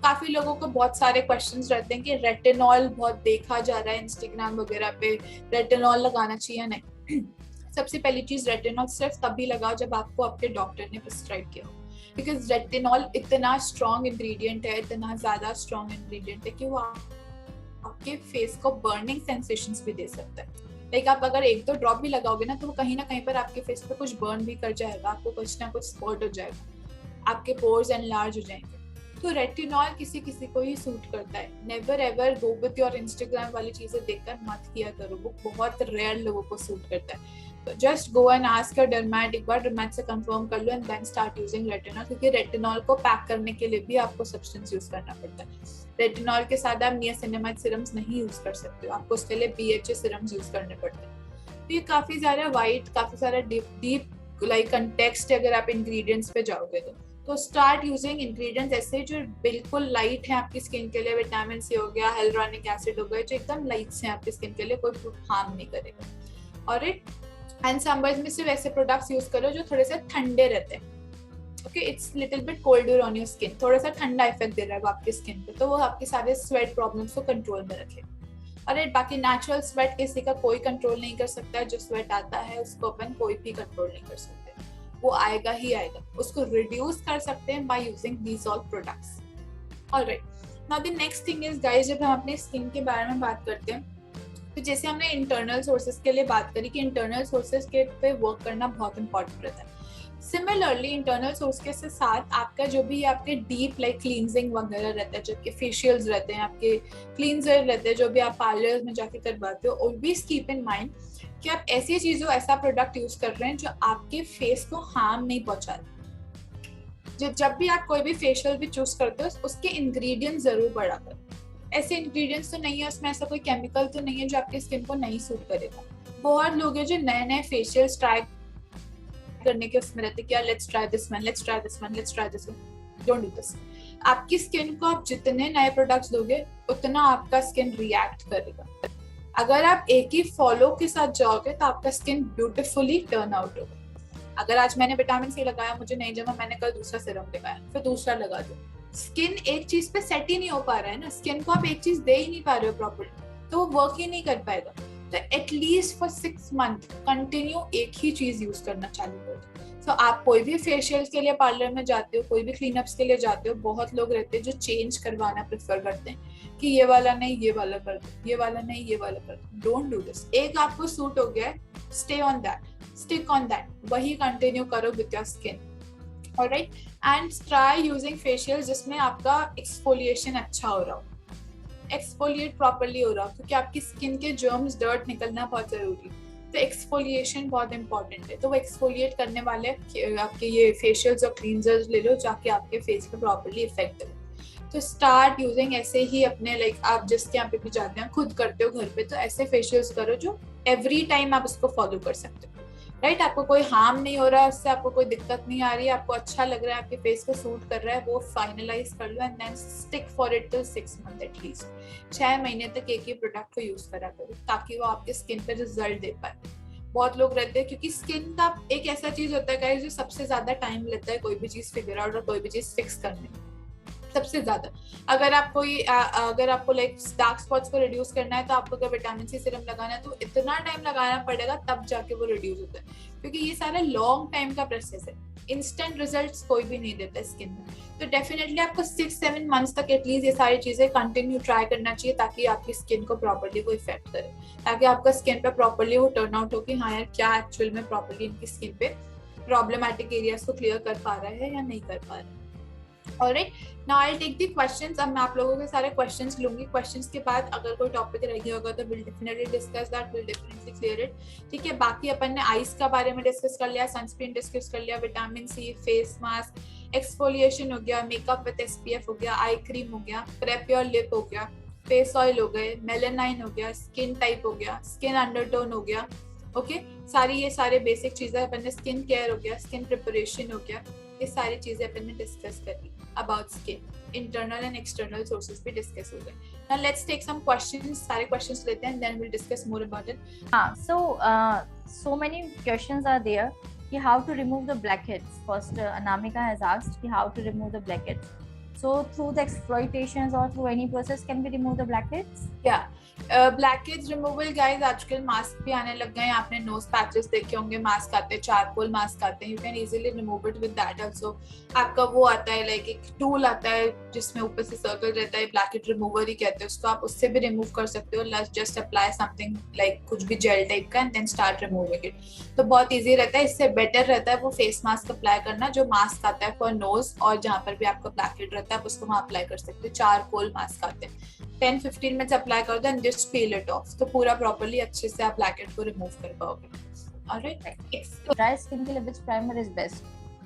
काफी लोगों को बहुत सारे क्वेश्चंस रहते हैं कि रेटिनॉल बहुत देखा जा रहा है इंस्टाग्राम वगैरह पे, रेटिनॉल लगाना चाहिए नहीं। सबसे पहली चीज, रेटिनॉल सिर्फ तभी लगाओ जब आपको आपके डॉक्टर ने प्रिस्क्राइब किया हो, बिकॉज रेटिनॉल इतना स्ट्रॉन्ग इंग्रेडिएंट है, इतना ज्यादा स्ट्रॉन्ग इंग्रेडिएंट है कि वो आपके फेस को बर्निंग सेंसेशंस भी दे सकता है। लाइक आप अगर 1-2 ड्रॉप भी लगाओगे ना, तो वो कहीं ना कहीं पर आपके फेस पे कुछ बर्न भी कर जाएगा, आपको कुछ ना कुछ स्पॉट हो जाएगा, आपके पोर्स एनलार्ज हो जाएंगे। तो रेटिनॉल किसी किसी को ही सूट करता है। Never ever go with your Instagram वाली चीजें देखकर मत किया करो, वो बहुत रेयर लोगों को सूट करता है। तो just go and ask your dermat, एक बार डर्मेट से कंफर्म कर लो and then start using retinol, क्योंकि रेटिनॉल को पैक करने के लिए भी आपको सब्सटेंस यूज करना पड़ता है। रेटिनॉल के साथ आप नियासिनामाइड सिरम्स नहीं यूज कर सकते हो, आपको उसके लिए BHA सिरम्स यूज करने पड़ते हैं। तो ये काफी सारा वाइड, काफी सारा डीप लाइक कंटेक्स्ट है अगर आप इंग्रेडिएंट्स पे जाओगे तो स्टार्ट यूजिंग इंग्रेडिएंट्स ऐसे जो बिल्कुल लाइट है आपकी स्किन के लिए। विटामिन सी हो गया, हाइलुरोनिक एसिड हो गया, जो एकदम लाइट्स हैं आपकी स्किन के लिए, कोई हार्म नहीं करेगा। और एंड समर्स में सिर्फ ऐसे प्रोडक्ट्स यूज करो जो थोड़े से ठंडे रहते हैं। Okay, it's little bit colder on your skin, थोड़ा सा ठंडा इफेक्ट दे रहा है वो आपकी स्किन पे, तो वो आपके सारे स्वेट प्रॉब्लम्स को कंट्रोल में रखेगा। और बाकी नेचुरल स्वेट किसी का कोई कंट्रोल नहीं कर सकता है, जो स्वेट आता है उसको अपन कोई भी कंट्रोल नहीं कर सकते, वो आएगा ही आएगा। उसको रिड्यूस कर सकते हैं by using these all products. Alright, now the next thing is guys, जब हम अपने स्किन के बारे में बात करते हैं, तो जैसे हमने इंटरनल सोर्सेज के लिए बात करी कि इंटरनल सोर्सेज के पे वर्क करना बहुत इंपॉर्टेंट रहता है। सिमिलरली इंटरनल सोर्स के साथ आपका जो भी आपके डीप लाइक क्लींजिंग वगैरह रहता है, जो आपके फेशियल्स रहते हैं, आपके क्लींजर रहते हैं, जो भी आप पार्लर में जाके करवाते हो, ऑलवेज कीप इन माइंड कि आप ऐसी चीजों, ऐसा प्रोडक्ट यूज कर रहे हैं जो आपके फेस को हार्म नहीं पहुंचा रहे। जब भी आप कोई भी फेशियल भी चूज करते हो, उसके इंग्रेडिएंट्स जरूर पढ़ा करो। ऐसे इंग्रेडिएंट्स तो नहीं है उसमें, ऐसा कोई केमिकल तो नहीं है जो आपकी स्किन को नहीं सूट करेगा। बहुत लोग हैं जो नए नए फेशियल्स ट्राई करने के उसमें रहते कि let's try this one, let's try this one, let's try this one. Don't do this. आपकी स्किन को आप जितने नए प्रोडक्ट्स दोगे उतना आपका स्किन रिएक्ट करेगा। अगर आप एक ही फॉलो के साथ जाओगे तो आपका स्किन ब्यूटीफुली टर्न आउट होगा। अगर आज मैंने विटामिन सी लगाया, मुझे नहीं जमा, मैंने कल दूसरा सीरम लगाया, फिर दूसरा लगा दो, स्किन एक चीज पे सेट ही नहीं हो पा रहा है ना, स्किन को आप एक चीज दे ही नहीं पा रहे हो प्रॉपर्ली, तो वो वर्क ही नहीं कर पाएगा। तो एटलीस्ट फॉर 6 मंथ कंटिन्यू एक ही चीज यूज करना चालू कर दो। तो आप कोई भी फेशियल के लिए पार्लर में जाते हो, कोई भी क्लीनअप्स के लिए जाते हो, बहुत लोग रहते हैं जो चेंज करवाना प्रेफर करते हैं कि ये वाला नहीं ये वाला कर दो, ये वाला नहीं ये वाला कर दो। Don't do this. एक आपको सूट हो गया है, stay on that, stick on that, वही कंटिन्यू करो with your skin. Alright, and try using facial जिसमें आपका एक्सफोलिएशन अच्छा हो रहा हो, एक्सफोलिएट प्रॉपर्ली हो रहा हो, क्योंकि आपकी स्किन के जर्म्स, डर्ट निकलना बहुत जरूरी है। तो एक्सफोलिएशन बहुत इंपॉर्टेंट है। तो वो एक्सफोलिएट करने वाले आपके ये फेशियल्स और क्लींजर्स ले लो जाके आपके फेस पे प्रॉपर्ली इफेक्ट हो। तो स्टार्ट यूजिंग ऐसे ही अपने, लाइक आप जिसके यहाँ पे भी जाते हैं, खुद करते हो घर पे, तो ऐसे फेशियल्स करो जो एवरी टाइम आप उसको फॉलो कर सकते हो। राइट, आपको कोई हार्म नहीं हो रहा है उससे, आपको कोई दिक्कत नहीं आ रही है, आपको अच्छा लग रहा है, आपके फेस को सूट कर रहा है, वो फाइनलाइज कर लो and then stick for it till 6 month at least. 6 महीने तक एक ही प्रोडक्ट को यूज करा करो ताकि वो आपके स्किन पे रिजल्ट दे पाए। बहुत लोग रहते हैं, क्योंकि स्किन का एक ऐसा चीज होता है गाइस जो सबसे ज्यादा टाइम लेता है कोई भी चीज फिगर आउट और कोई भी चीज फिक्स करने में, सबसे ज्यादा। अगर आपको लाइक डार्क स्पॉट्स को रिड्यूस करना है तो आपको अगर विटामिन सी सीरम लगाना है तो इतना टाइम लगाना पड़ेगा, तब जाके वो रिड्यूस होता है, क्योंकि ये सारा लॉन्ग टाइम का प्रोसेस है। इंस्टेंट रिजल्ट्स कोई भी नहीं देता स्किन में। तो डेफिनेटली आपको 6-7 मंथ्स तक एटलीस्ट ये सारी चीजें कंटिन्यू ट्राई करना चाहिए ताकि आपकी स्किन को प्रॉपर्ली वो इफेक्ट करे, ताकि आपका स्किन पे प्रॉपर्ली वो टर्न आउट हो कि हाँ यार क्या एक्चुअल में प्रॉपर्ली इनकी स्किन पे प्रॉब्लमेटिक एरियाज को क्लियर कर पा रहा है या नहीं कर पा रहा है। Alright, now I take the questions. अब मैं आप लोगों के सारे क्वेश्चंस लूंगी। क्वेश्चंस के बाद अगर कोई टॉपिक रह गया होगा तो will definitely discuss that, will definitely clear it. ठीक है, बाकी अपन ने आइस का बारे में डिस्कस कर लिया, सनस्क्रीन डिस्कस कर लिया, vitamin C, face mask, exfoliation हो गया, मेकअप विद एसपीएफ हो गया, आई क्रीम हो गया, प्रेप योर लिप हो गया, फेस ऑयल हो गए, मेलेनाइन हो गया, स्किन टाइप हो गया, स्किन अंडरटोन हो गया। ओके, ये सारे बेसिक चीजें अपन ने, स्किन केयर हो गया, स्किन प्रिपरेशन हो गया, ये सारी चीजें अपन ने डिस्कस कर ली about skin. Internal and external sources भी डिस्कस हो गए। Now let's take some questions, सारे क्वेश्चंस लेते हैं, then will discuss more about it. हाँ, so many questions are there कि how to remove the blackheads. First, Anamika has asked कि how to remove the blackheads. So through the exploitations or through any process can we remove the blackheads? Yeah. Blackheads removal guys, आजकल मास्क भी आने लग गए हैं। आपने नोज पैचेस देखे होंगे, मास्क आते हैं, चारकोल मास्क आते हैं, you can easily remove it with that also. आपका वो आता है, लाइक एक टूल आता है जिसमें ऊपर से सर्कल रहता है, ब्लैकहेड रिमूवर ही कहते हैं उसको, आप उससे भी रिमूव कर सकते हो। जस्ट अप्लाई समथिंग लाइक कुछ भी जेल टाइप का and then start removing it. तो बहुत ईजी रहता है। इससे बेटर रहता है वो फेस मास्क अप्लाई करना, जो मास्क आता है फॉर नोज, और जहाँ पर भी आपका ब्लैकहेड रहता है आप उसको वहाँ अप्लाई कर सकते हो। चारकोल मास्क आते हैं, 10-15 मिनट्स अप्लाई कर दो and just peel it of, तो पूरा प्रॉपर्ली अच्छे से आप ब्लैकहेड को रिमूव कर पाओगे। ऑलराइट, ड्राई स्किन के लिए which primer is best?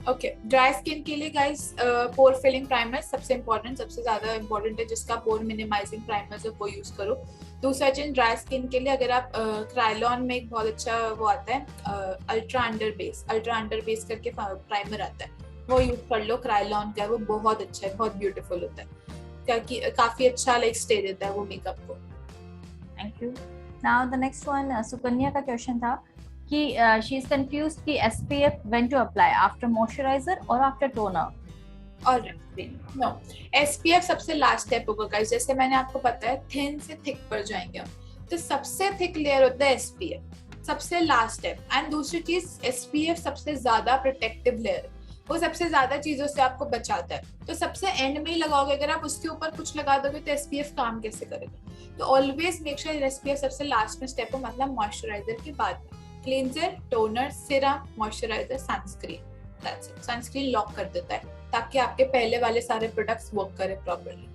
Okay, dry skin के लिए गाइस पोर फिलिंग प्राइमर सबसे इंपॉर्टेंट, सबसे ज्यादा इंपॉर्टेंट है, जिसका पोर मिनिमाइजिंग प्राइमर है वो यूज करो। दूसरा चीज, ड्राई स्किन के लिए अगर आप क्राइलॉन में एक बहुत अच्छा वो आता है अल्ट्रा अंडर बेस करके प्राइमर आता है, वो यूज कर लो। क्राइलॉन का वो बहुत अच्छा है, बहुत ब्यूटीफुल होता है, काफी अच्छा लाइक स्टे देता है वो मेकअप को। Thank you. Now the next one, Sukanya का क्वेश्चन था कि शी इज कंफ्यूज्ड कि SPF when to apply, after moisturiser और after toner. Alright, no, SPF सबसे लास्ट स्टेप होगा गाइस। जैसे मैंने आपको बताया थिन से थिक पर जाएंगे हम, तो सबसे थिक लेयर होता है एसपीएफ, सबसे लास्ट स्टेप। एंड दूसरी चीज, एसपीएफ सबसे ज्यादा प्रोटेक्टिव लेयर, वो सबसे ज्यादा चीजों से आपको बचाता है। तो सबसे एंड में ही लगाओगे, अगर आप उसके ऊपर कुछ लगा दोगे तो एसपीएफ काम कैसे करेगा। तो ऑलवेज मेक श्योर एसपीएफ सबसे लास्ट में स्टेप हो, मतलब मॉइस्चराइजर के बाद में। Cleanser, toner, serum, moisturizer, sunscreen, that's it. Sunscreen lock कर देता है ताकि आपके पहले वाले सारे प्रोडक्ट्स वर्क करें properly.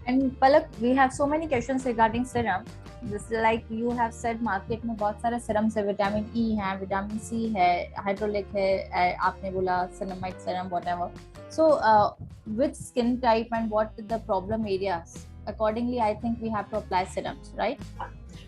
And Palak, we have so many questions regarding serum. Just like you have said, market में बहुत सारे सीरम्स है, विटामिन ई है, विटामिन सी है, हाइड्रोलिक है, आपने बोला सिनेमाइड serum, whatever. So which skin type and what the problem areas, accordingly I think we have to apply serums, right?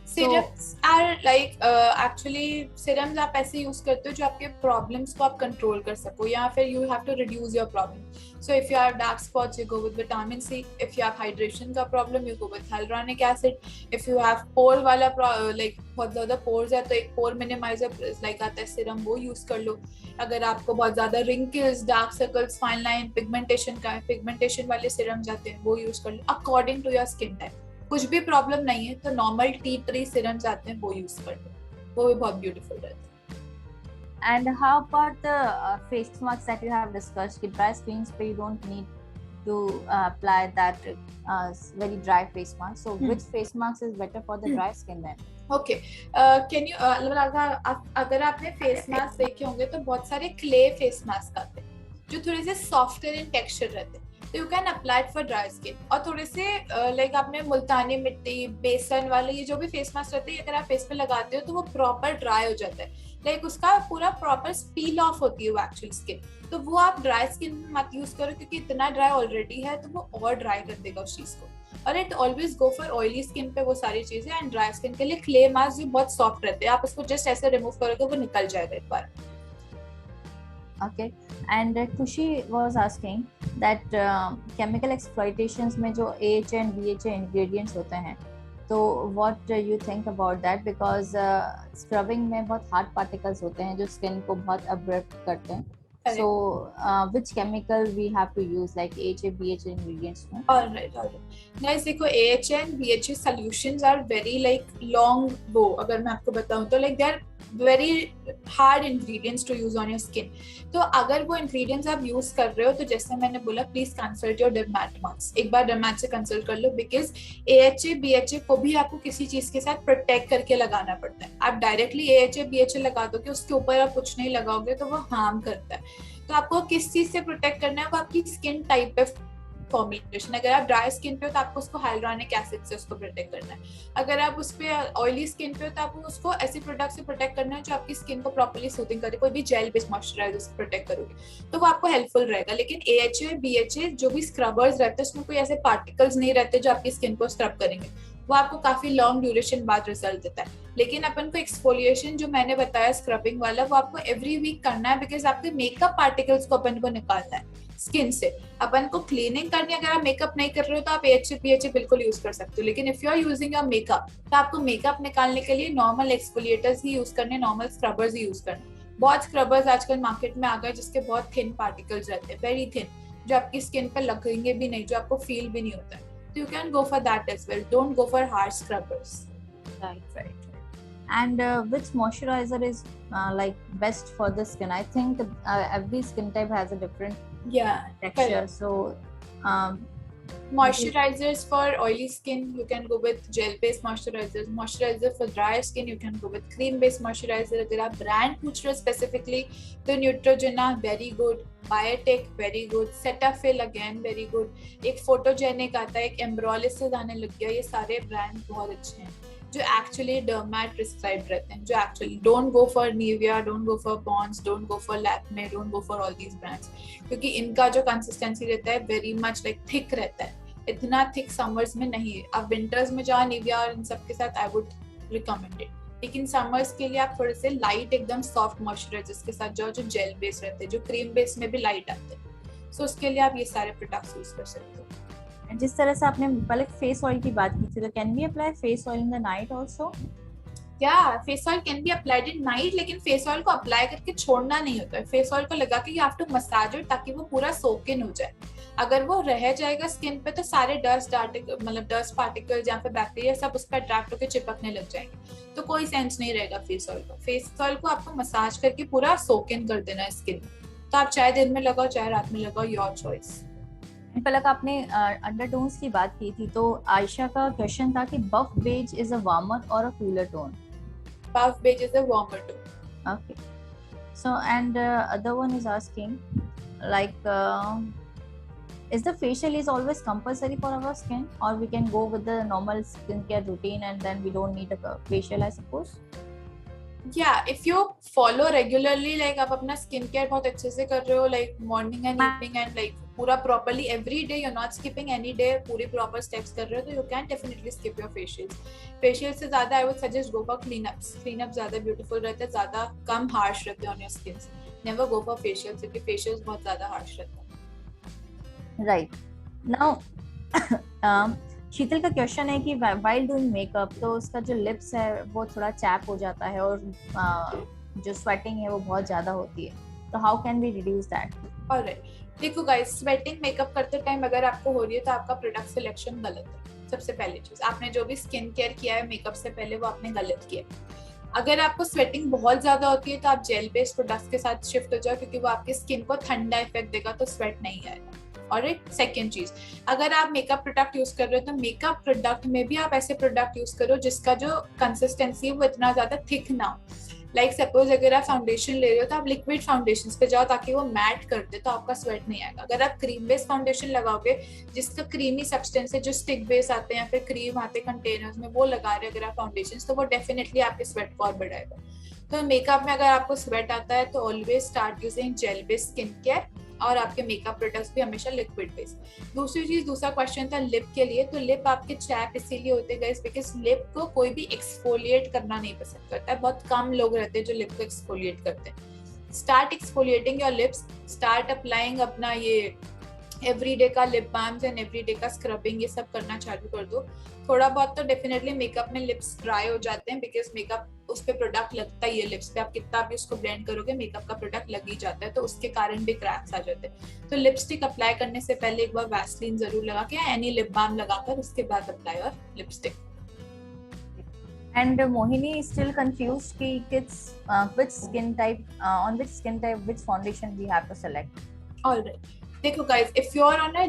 Serums are like actually serums आप ऐसे यूज करते हो जो आपके प्रॉब्लम्स को आप कंट्रोल कर सको, या फिर you have to reduce your problem. So if you have dark spots, you go with vitamin C. If you have hydration का problem, you go with hyaluronic acid. If you have pore वाला like बहुत ज़्यादा pores है तो एक pore minimizer like आता है serum, वो यूज कर लो. अगर आपको बहुत ज़्यादा wrinkles, dark circles, fine line, pigmentation का है, pigmentation वाले serums आते हैं, वो यूज कर लो according to your skin type. कुछ भी प्रॉब्लम नहीं है तो नॉर्मल टी ट्री सिरम्स आते हैं, वो यूज कर लो, वो भी बहुत ब्यूटीफुल रहता है. And how about the face masks that you have discussed? कि dry skins पे you don't need to apply that very dry face mask. So which face mask is better for the dry skin then? Okay, can you अगर आपने फेस मास्क देखे होंगे तो बहुत सारे क्ले फेस मास्क आते हैं जो थोड़े से सॉफ्टर इन टेक्सचर रहते हैं, तो you can apply it for dry skin. और थोड़े से लाइक आपने मुल्तानी मिट्टी, बेसन वाले ये जो भी फेस मास्क रहते हैं, अगर आप फेस पे लगाते हो तो वो प्रॉपर ड्राई हो जाता है, लाइक उसका पूरा प्रॉपर पील ऑफ होती है वो एक्चुअल स्किन. तो वो आप ड्राई स्किन में मत यूज करो क्योंकि इतना ड्राई ऑलरेडी है तो वो और ड्राई कर देगा उस चीज को. और it always go for oily skin पे वो सारी चीजें, एंड ड्राई स्किन के लिए क्ले मास्क जो बहुत सॉफ्ट रहते हैं, आप उसको जस्ट ऐसे रिमूव करोगे वो निकल जाएगा एक बार. Okay, and Kushi was asking that chemical exploitations में जो AHA and BHA ingredients होते हैं, तो what you think about that? Because scrubbing में बहुत hard particles होते हैं जो skin को बहुत abrupt करते हैं. So which chemical we have to use, like AHA, BHA ingredients? No? All right. Guys, देखो AHA and BHA solutions are very like long वो अगर मैं आपको बताऊँ तो like they are very hard ingredients to use on your skin. तो अगर वो ingredients आप use कर रहे हो तो जैसे मैंने बोला please consult your dermat once. एक बार dermat से consult कर लो because AHA, BHA को भी आपको किसी चीज के साथ protect करके लगाना पड़ता है. आप directly AHA, BHA लगा दो कि उसके ऊपर आप कुछ नहीं लगाओगे तो वो harm करता है. तो आपको किस चीज से प्रोटेक्ट करना है वो आपकी स्किन टाइप पे फॉर्मुलेशन. अगर आप ड्राई स्किन पे हो तो आपको उसको हाइलुरोनिक एसिड से उसको प्रोटेक्ट करना है. अगर आप उस पे ऑयली स्किन पे हो तो आपको उसको ऐसे प्रोडक्ट से प्रोटेक्ट करना है जो आपकी स्किन को प्रॉपर्ली सूथिंग करे. कोई भी जेल बेस्ड मॉइस्चराइजर से प्रोटेक्ट करोगे तो वो आपको हेल्पफुल रहेगा. लेकिन AHA, BHA जो भी स्क्रबर्स रहते हैं उसमें कोई ऐसे पार्टिकल्स नहीं रहते जो आपकी स्किन को स्क्रब करेंगे, वो आपको काफी लॉन्ग ड्यूरेशन बाद रिजल्ट देता है. लेकिन अपन को एक्सफोलिएशन जो मैंने बताया स्क्रबिंग वाला वो आपको एवरी वीक करना है बिकॉज आपके मेकअप पार्टिकल्स को अपन को निकालना है स्किन से. अपन को क्लीनिंग करनी है. अगर आप मेकअप नहीं कर रहे हो तो आप AHA, BHA बिल्कुल यूज कर सकते हो. लेकिन if you are using your makeup तो आपको मेकअप निकालने के लिए नॉर्मल एक्सफोलिएटर्स ही यूज करने, नॉर्मल स्क्रबर्स ही यूज करने. बहुत स्क्रबर्स आजकल मार्केट में आ गए जिसके बहुत थिन पार्टिकल्स रहते हैं, वेरी थिन, जो आपकी स्किन पर लगेंगे भी नहीं, जो आपको फील भी नहीं होता है. So you can go for that as well. Don't go for hard scrubbers. Right. And which moisturizer is like best for the skin? I think every skin type has a different texture. Correct. So moisturizers for oily skin you can go with gel based moisturizers. Moisturizer for dry skin you can go with cream based moisturizer. अगर आप brand पूछ रहे हो specifically तो Neutrogena very good, Biotech very good, Cetaphil again very good, एक Photogenic आता है, एक Embryolysses आने लग गया. ये सारे ब्रांड बहुत अच्छे हैं जो एक्चुअली डर्मेट प्रिस्क्राइब रहते हैं, जो actually don't go for Nivea, don't go for Pond's, don't go for Lakme, don't go for all these brands क्योंकि इनका जो कंसिस्टेंसी रहता है वेरी मच लाइक थिक रहता है. इतना थिक समर्स में नहीं है. आप विंटर्स में जाओ निविया और इन सब के साथ आई वुड रिकमेंड इट. लेकिन समर्स के लिए आप थोड़े से लाइट एकदम सॉफ्ट मॉइस्चराइजर्स के साथ जाओ जो जेल बेस्ड रहते हैं, जो क्रीम बेस्ड में भी लाइट आते हैं. सो उसके लिए आप ये सारे प्रोडक्ट्स यूज कर सकते हो. जिस तरह से आपने पहले फेस ऑयल की बात की थी, तो can be apply face oil in the night also? या face oil can be applied in night, लेकिन फेस ऑयल को अप्लाई करके छोड़ना नहीं होता है. फेस ऑयल को लगा के you have to massage it ताकि वो पूरा सोक इन हो जाए. अगर वो रह जाएगा स्किन पे तो सारे डस्ट पार्टिकल्स या फिर बैक्टीरिया सब उस पर अट्रैक्ट होकर चिपकने लग जाएंगे, तो कोई सेंस नहीं रहेगा फेस ऑयल का. फेस ऑयल को आपको मसाज करके पूरा सोक इन कर देना है स्किन में. तो आप चाहे दिन में लगाओ चाहे रात में लगाओ, योर चॉइस. पलक आपने अंडरटोन्स की बात की थी, तो आयशा का क्वेश्चन था कि बफ बेज इज अ वार्मर और a cooler tone? Buff beige is a warmer tone. Okay. So and other one is asking like is the facial is always compulsory for our skin, or we can go with the normal skincare routine and then we don't need a facial, I suppose? If you follow regularly, like आप अपना स्किन केयर बहुत अच्छे से कर रहे हो, like morning and evening and like पूरा properly every day, you not skipping any day, पूरे प्रॉपर स्टेप्स कर रहे हो, तो you can definitely skip your facial से ज्यादा I would suggest go for cleanup ज्यादा ब्यूटीफुल रहता है, ज्यादा कम हार्श रहते हैं on your skin. Never go for facial, क्योंकि फेशियल बहुत ज्यादा हार्श रहता है। राइट नाउ शीतल का क्वेश्चन है कि वाइल डूइंग मेकअप तो उसका जो लिप्स है वो थोड़ा चैप हो जाता है और जो स्वेटिंग है वो बहुत ज्यादा होती है, तो how can we reduce that? Alright, देखो गाइस, स्वेटिंग मेकअप करते टाइम अगर आपको हो रही है तो आपका प्रोडक्ट सिलेक्शन गलत है। सबसे पहली चीज, आपने जो भी स्किन केयर किया है मेकअप से पहले वो आपने गलत किया। अगर आपको स्वेटिंग बहुत ज्यादा होती है तो आप जेल बेस्ड प्रोडक्ट्स के साथ शिफ्ट हो जाओ, क्योंकि वो आपके स्किन को ठंडा इफेक्ट देगा, तो स्वेट नहीं आएगा। और एक सेकेंड चीज, अगर आप मेकअप प्रोडक्ट यूज कर रहे हो तो मेकअप प्रोडक्ट में भी आप ऐसे प्रोडक्ट यूज करो जिसका जो कंसिस्टेंसी है वो इतना ज्यादा थिक ना हो। लाइक सपोज अगर आप फाउंडेशन ले रहे हो तो आप लिक्विड फाउंडेशन पे जाओ ताकि वो मैट कर दे, तो आपका स्वेट नहीं आएगा। अगर आप क्रीम बेस्ड फाउंडेशन लगाओगे जिसका क्रीमी सब्सटेंस है, जो स्टिक बेस आते हैं या फिर क्रीम आते हैं कंटेनर्स में, वो लगा रहे अगर आप फाउंडेशन, तो वो डेफिनेटली आपके स्वेट को और बढ़ाएगा। तो मेकअप में अगर आपको स्वेट आता है तो always start using gel based skin care, और आपके मेकअप प्रोडक्ट्स भी हमेशा लिक्विड बेस्ड। दूसरी चीज, दूसरा क्वेश्चन था लिप के लिए, तो लिप आपके चैप इसीलिए होते गाइस बिकॉज लिप को कोई भी एक्सफोलिएट करना नहीं पसंद करता है। बहुत कम लोग रहते हैं जो लिप को एक्सफोलिएट करते हैं। Start exfoliating your lips, start applying अपना ये एवरीडे का लिप बाम्स एंड एवरीडे का स्क्रबिंग, ये सब करना चालू कर दो। थोड़ा बहुत तो डेफिनेटली मेकअप में लिप्स ड्राई हो जाते हैं बिकॉज मेकअप उस पे प्रोडक्ट लगता ही है लिप्स पे, आप कितना भी उसको ब्लेंड करोगे मेकअप का प्रोडक्ट लग ही जाता है, तो उसके कारण भी क्रैक्स आ जाते हैं। तो लिपस्टिक अप्लाई करने से पहले एक बार वैसलीन जरूर लगा के, एनी लिप बाम लगाकर उसके बाद अप्लाई और lipstick. And Mohini is still confused कि which skin type on which skin type which foundation we have to select. Alright, देखो guys, if you are on a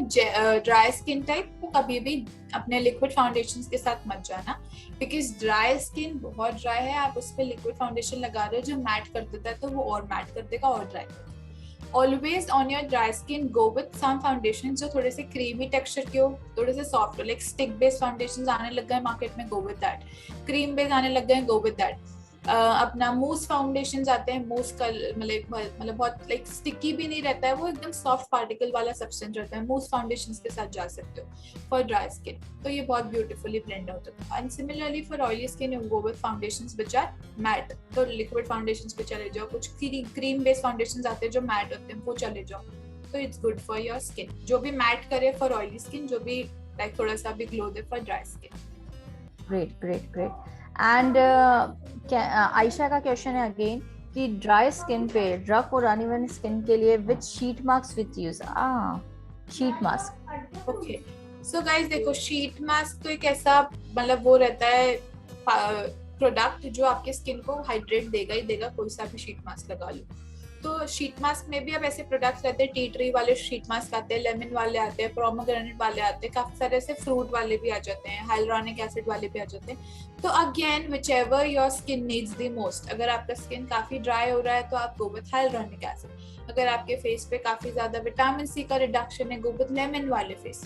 dry skin type तो कभी भी अपने लिक्विड फाउंडेशंस के साथ मत जाना, बिकॉज ड्राई स्किन बहुत ड्राई है, आप उस पर लिक्विड फाउंडेशन लगा रहे हो जो मैट कर देता है तो वो और मैट कर देगा और ड्राई कर देगा। Always on your dry skin go with some foundation जो थोड़े से क्रीमी टेक्सचर के हो, थोड़े से सॉफ्ट हो, लाइक स्टिक बेस्ड फाउंडेशन आने लग गए मार्केट में, go with that. Cream based आने लग गए, गो विथ दैट। अपना मूस फाउंडेशन आते हैं, मूस का मतलब बहुत लाइक स्टिकी भी नहीं रहता है, वो एकदम सॉफ्ट पार्टिकल वाला सब्सटेंस रहता है, मूस फाउंडेशन के साथ जा सकते हो फॉर ड्राई स्किन, तो ये बहुत ब्यूटीफुली ब्लेंड होता है। And similarly for oily skin you go with foundations which are matte, तो लिक्विड फाउंडेशंस पे चले जाओ। कुछ क्रीम बेस्ड फाउंडेशंस आते हैं जो मैट होते हैं, वो चले जाओ, तो it's good for your skin. जो भी मैट करे फॉर ऑयली स्किन, जो भी लाइक थोड़ा सा भी glow they for dry skin. Great great great. And Ayesha का क्वेश्चन है अगेन कि ड्राई स्किन पे रफ और अनइवन स्किन के लिए विच शीट मास्क विच use? Sheet mask. Okay, so guys देखो, शीट मास्क तो एक ऐसा मतलब वो रहता है प्रोडक्ट जो आपके स्किन को हाइड्रेट देगा ही देगा, कोई सा भी शीट मास्क लगा लो। तो शीट मास्क में भी अब ऐसे प्रोडक्ट्स रहते हैं, टी ट्री वाले शीट मास्क आते हैं, लेमन वाले आते हैं, प्रोमोग्रेनेट वाले आते हैं, काफी सारे ऐसे फ्रूट वाले भी आ जाते हैं, हाइलुरोनिक एसिड वाले भी आ जाते हैं। तो again which ever your skin needs the most, अगर आपका स्किन काफी ड्राई हो रहा है तो आप गो विथ हाइलुरोनिक एसिड। अगर आपके फेस पे काफी ज्यादा विटामिन सी का रिडक्शन है, गो विथ लेमन वाले face.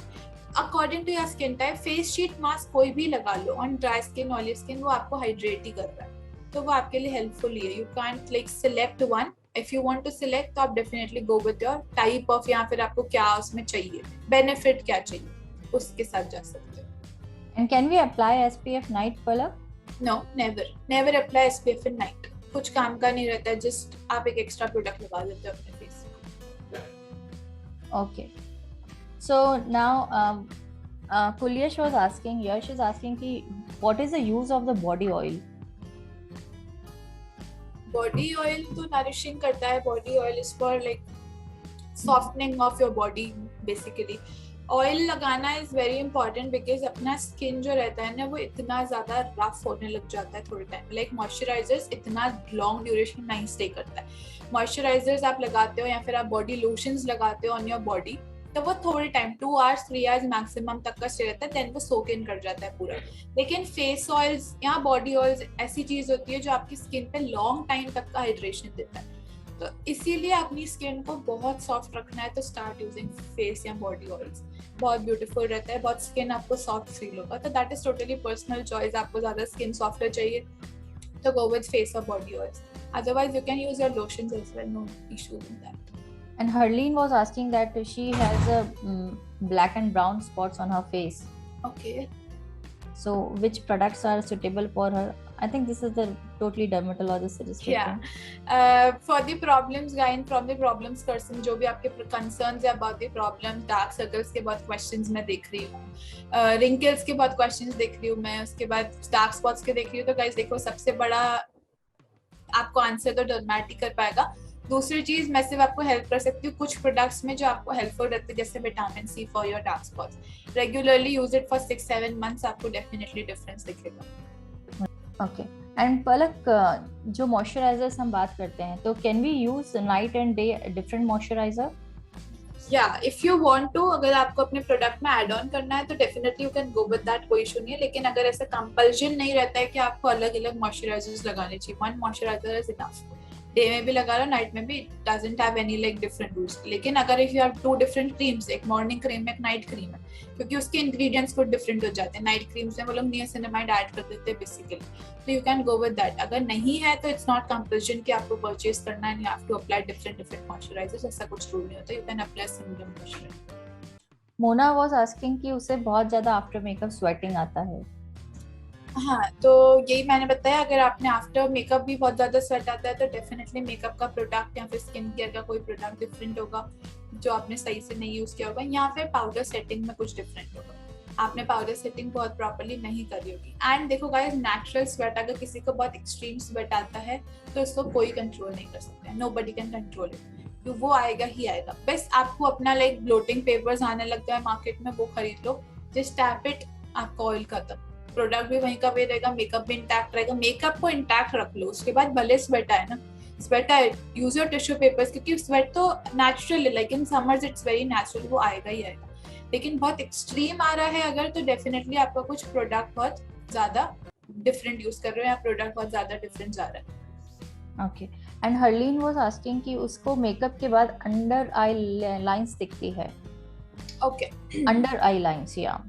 According to your skin type face sheet mask कोई भी लगा लो, on dry skin oily skin, वो आपको हाइड्रेट ही कर रहा है, तो वो आपके लिए हेल्पफुल ही है। You can't like select one, if you want to select तो आप definitely go with your type of, या फिर आपको क्या उसमें चाहिए, बेनिफिट क्या चाहिए, उसके साथ जा सकते हो। And can we apply SPF night Palak? No, never apply SPF in night, कुछ काम का नहीं रहता है, जस्ट आप एक एक्स्ट्रा प्रोडक्ट लगा देते हो अपने फेस पे। Okay, so now Kulyash was asking, Yash is asking कि what is the use of the body oil? Body oil तो नरिशिंग करता है, body oil is for like softening of your body basically. Oil लगाना इज वेरी इंपॉर्टेंट बिकॉज अपना स्किन जो रहता है ना वो इतना ज्यादा रफ होने लग जाता है थोड़े टाइम, लाइक मॉइस्चराइजर्स इतना लॉन्ग ड्यूरेशन नहीं स्टे करता है। मॉइस्चराइजर्स आप लगाते हो या फिर आप बॉडी लोशंस लगाते हो ऑन योर बॉडी, तो वो थोड़े टाइम 2 आवर्स 3 आवर्स मैक्सिमम तक का स्टे रहता है, देन वो सोक इन कर जाता है पूरा। लेकिन फेस ऑयल्स या बॉडी ऑयल्स ऐसी चीज होती है जो आपकी स्किन पे लॉन्ग टाइम तक का हाइड्रेशन देता है, तो इसीलिए अपनी स्किन को बहुत सॉफ्ट रखना है तो स्टार्ट यूजिंग फेस या बॉडी ऑयल्स, बहुत ब्यूटीफुल रहता है, बहुत स्किन आपको सॉफ्ट फील होगा। तो that is totally personal choice, आपको ज्यादा स्किन सॉफ्टर चाहिए तो go with face or body oils. Otherwise you can use your lotions as well, no issues in that. And Harleen was asking that she has a black and brown spots on her face. Okay. So which products are suitable for her? I think this is the totally dermatologist suggested. Yeah. For the problems, guys, from the problems person, जो भी आपके concerns है about the problem, dark circles के बहुत questions मैं देख रही हूँ, wrinkles के बहुत questions देख रही हूँ मैं, उसके बाद dark spots के देख रही हूँ, तो guys देखो सबसे बड़ा आपको आंसर तो डर्मेटिक कर पाएगा. दूसरी चीज मैं सिर्फ आपको हेल्प कर सकती हूँ कुछ प्रोडक्ट्स में जो आपको हेल्पफुल रहते हैं, जैसे vitamin C for your dark spots. Regularly use it for 6-7 months, आपको डेफिनेटली डिफरेंस दिखेगा. ओके. एंड पलक, जो मॉइस्चराइजर्स हम बात करते हैं, तो can we use night and day different moisturizer? या इफ यू वांट टू, अगर आपको अपने प्रोडक्ट में ऐड ऑन करना है तो definitely you can go with that, कोई इशू नहीं है. लेकिन अगर ऐसा कंपल्शन नहीं रहता है कि आपको अलग अलग मॉइस्चराइजर्स लगाने चाहिए, one moisturiser is enough. Day में भी लगा लो, नाइट में भी, doesn't have any like different rules. लेकिन अगर if you have 2 different creams, एक मॉर्निंग क्रीम एक नाइट क्रीम है, क्योंकि उसके इंग्रेडिएंट्स कुछ डिफरेंट हो जाते हैं. नाइट क्रीम्स में वो लोग नियासिनामाइड ऐड कर देते हैं बेसिकली, तो you can go with that. अगर नहीं है तो इट्स नॉट कंपल्शन कि आपको परचेज करना है, you have to apply different moisturizers, ऐसा कुछ रूल नहीं होता. You can apply similar moisturizer. Mona was asking कि उसे बहुत ज्यादा आफ्टर मेकअप स्वेटिंग आता है. हाँ, तो यही मैंने बताया, अगर आपने आफ्टर मेकअप भी बहुत ज्यादा स्वेट आता है तो डेफिनेटली मेकअप का प्रोडक्ट या फिर स्किन केयर का कोई प्रोडक्ट डिफरेंट होगा जो आपने सही से नहीं यूज किया होगा, या फिर पाउडर सेटिंग में कुछ डिफरेंट होगा, आपने पाउडर सेटिंग बहुत प्रॉपर्ली नहीं करी होगी. एंड देखो गाइस, नेचुरल स्वेट, अगर किसी को बहुत एक्सट्रीम स्वेट आता है तो इसको कोई कंट्रोल नहीं कर सकता, नोबडी कैन कंट्रोल इट, तो वो आएगा ही आएगा. बस आपको अपना लाइक ब्लोटिंग पेपर्स आने लगता है मार्केट में, वो खरीद लो, जस्ट टैप इट, आपका ऑयल खत्म. प्रोडक्ट भी वहीं का वही रहेगा, मेकअप भी इंटैक्ट रहेगा. मेकअप को इंटैक्ट रख लो, उसके बाद भले स्वेट आए ना, स्वेट आए, यूज योर टिश्यू पेपर्स, क्योंकि स्वेट तो नेचुरल है, like in summers it's very natural, वो आएगा ही आएगा. लेकिन बहुत एक्सट्रीम आ रहा है अगर, तो डेफिनेटली आपका कुछ प्रोडक्ट बहुत ज्यादा डिफरेंट यूज कर रहे हो या प्रोडक्ट बहुत ज्यादा डिफरेंट जा रहा है. Okay. And Harleen was asking कि उसको मेकअप के बाद अंडर आई लाइंस दिखती है. ओके. अंडर आई लाइंस, या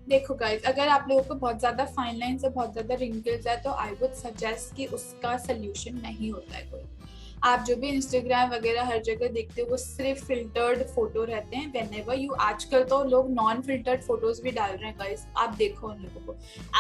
देखो गाइस, अगर आप लोगों को बहुत ज्यादा फाइन लाइन्स है, बहुत ज्यादा रिंकल्स है, तो आई वुड सजेस्ट कि उसका सोल्यूशन नहीं होता है कोई. आप जो भी इंस्टाग्राम वगैरह हर जगह देखते हो वो सिर्फ फिल्टर्ड फोटो रहते हैं. व्हेनेवर यू, आजकल तो लोग नॉन फिल्टर्ड फोटोज भी डाल रहे हैं गाइस, आप देखो उन लोगों को.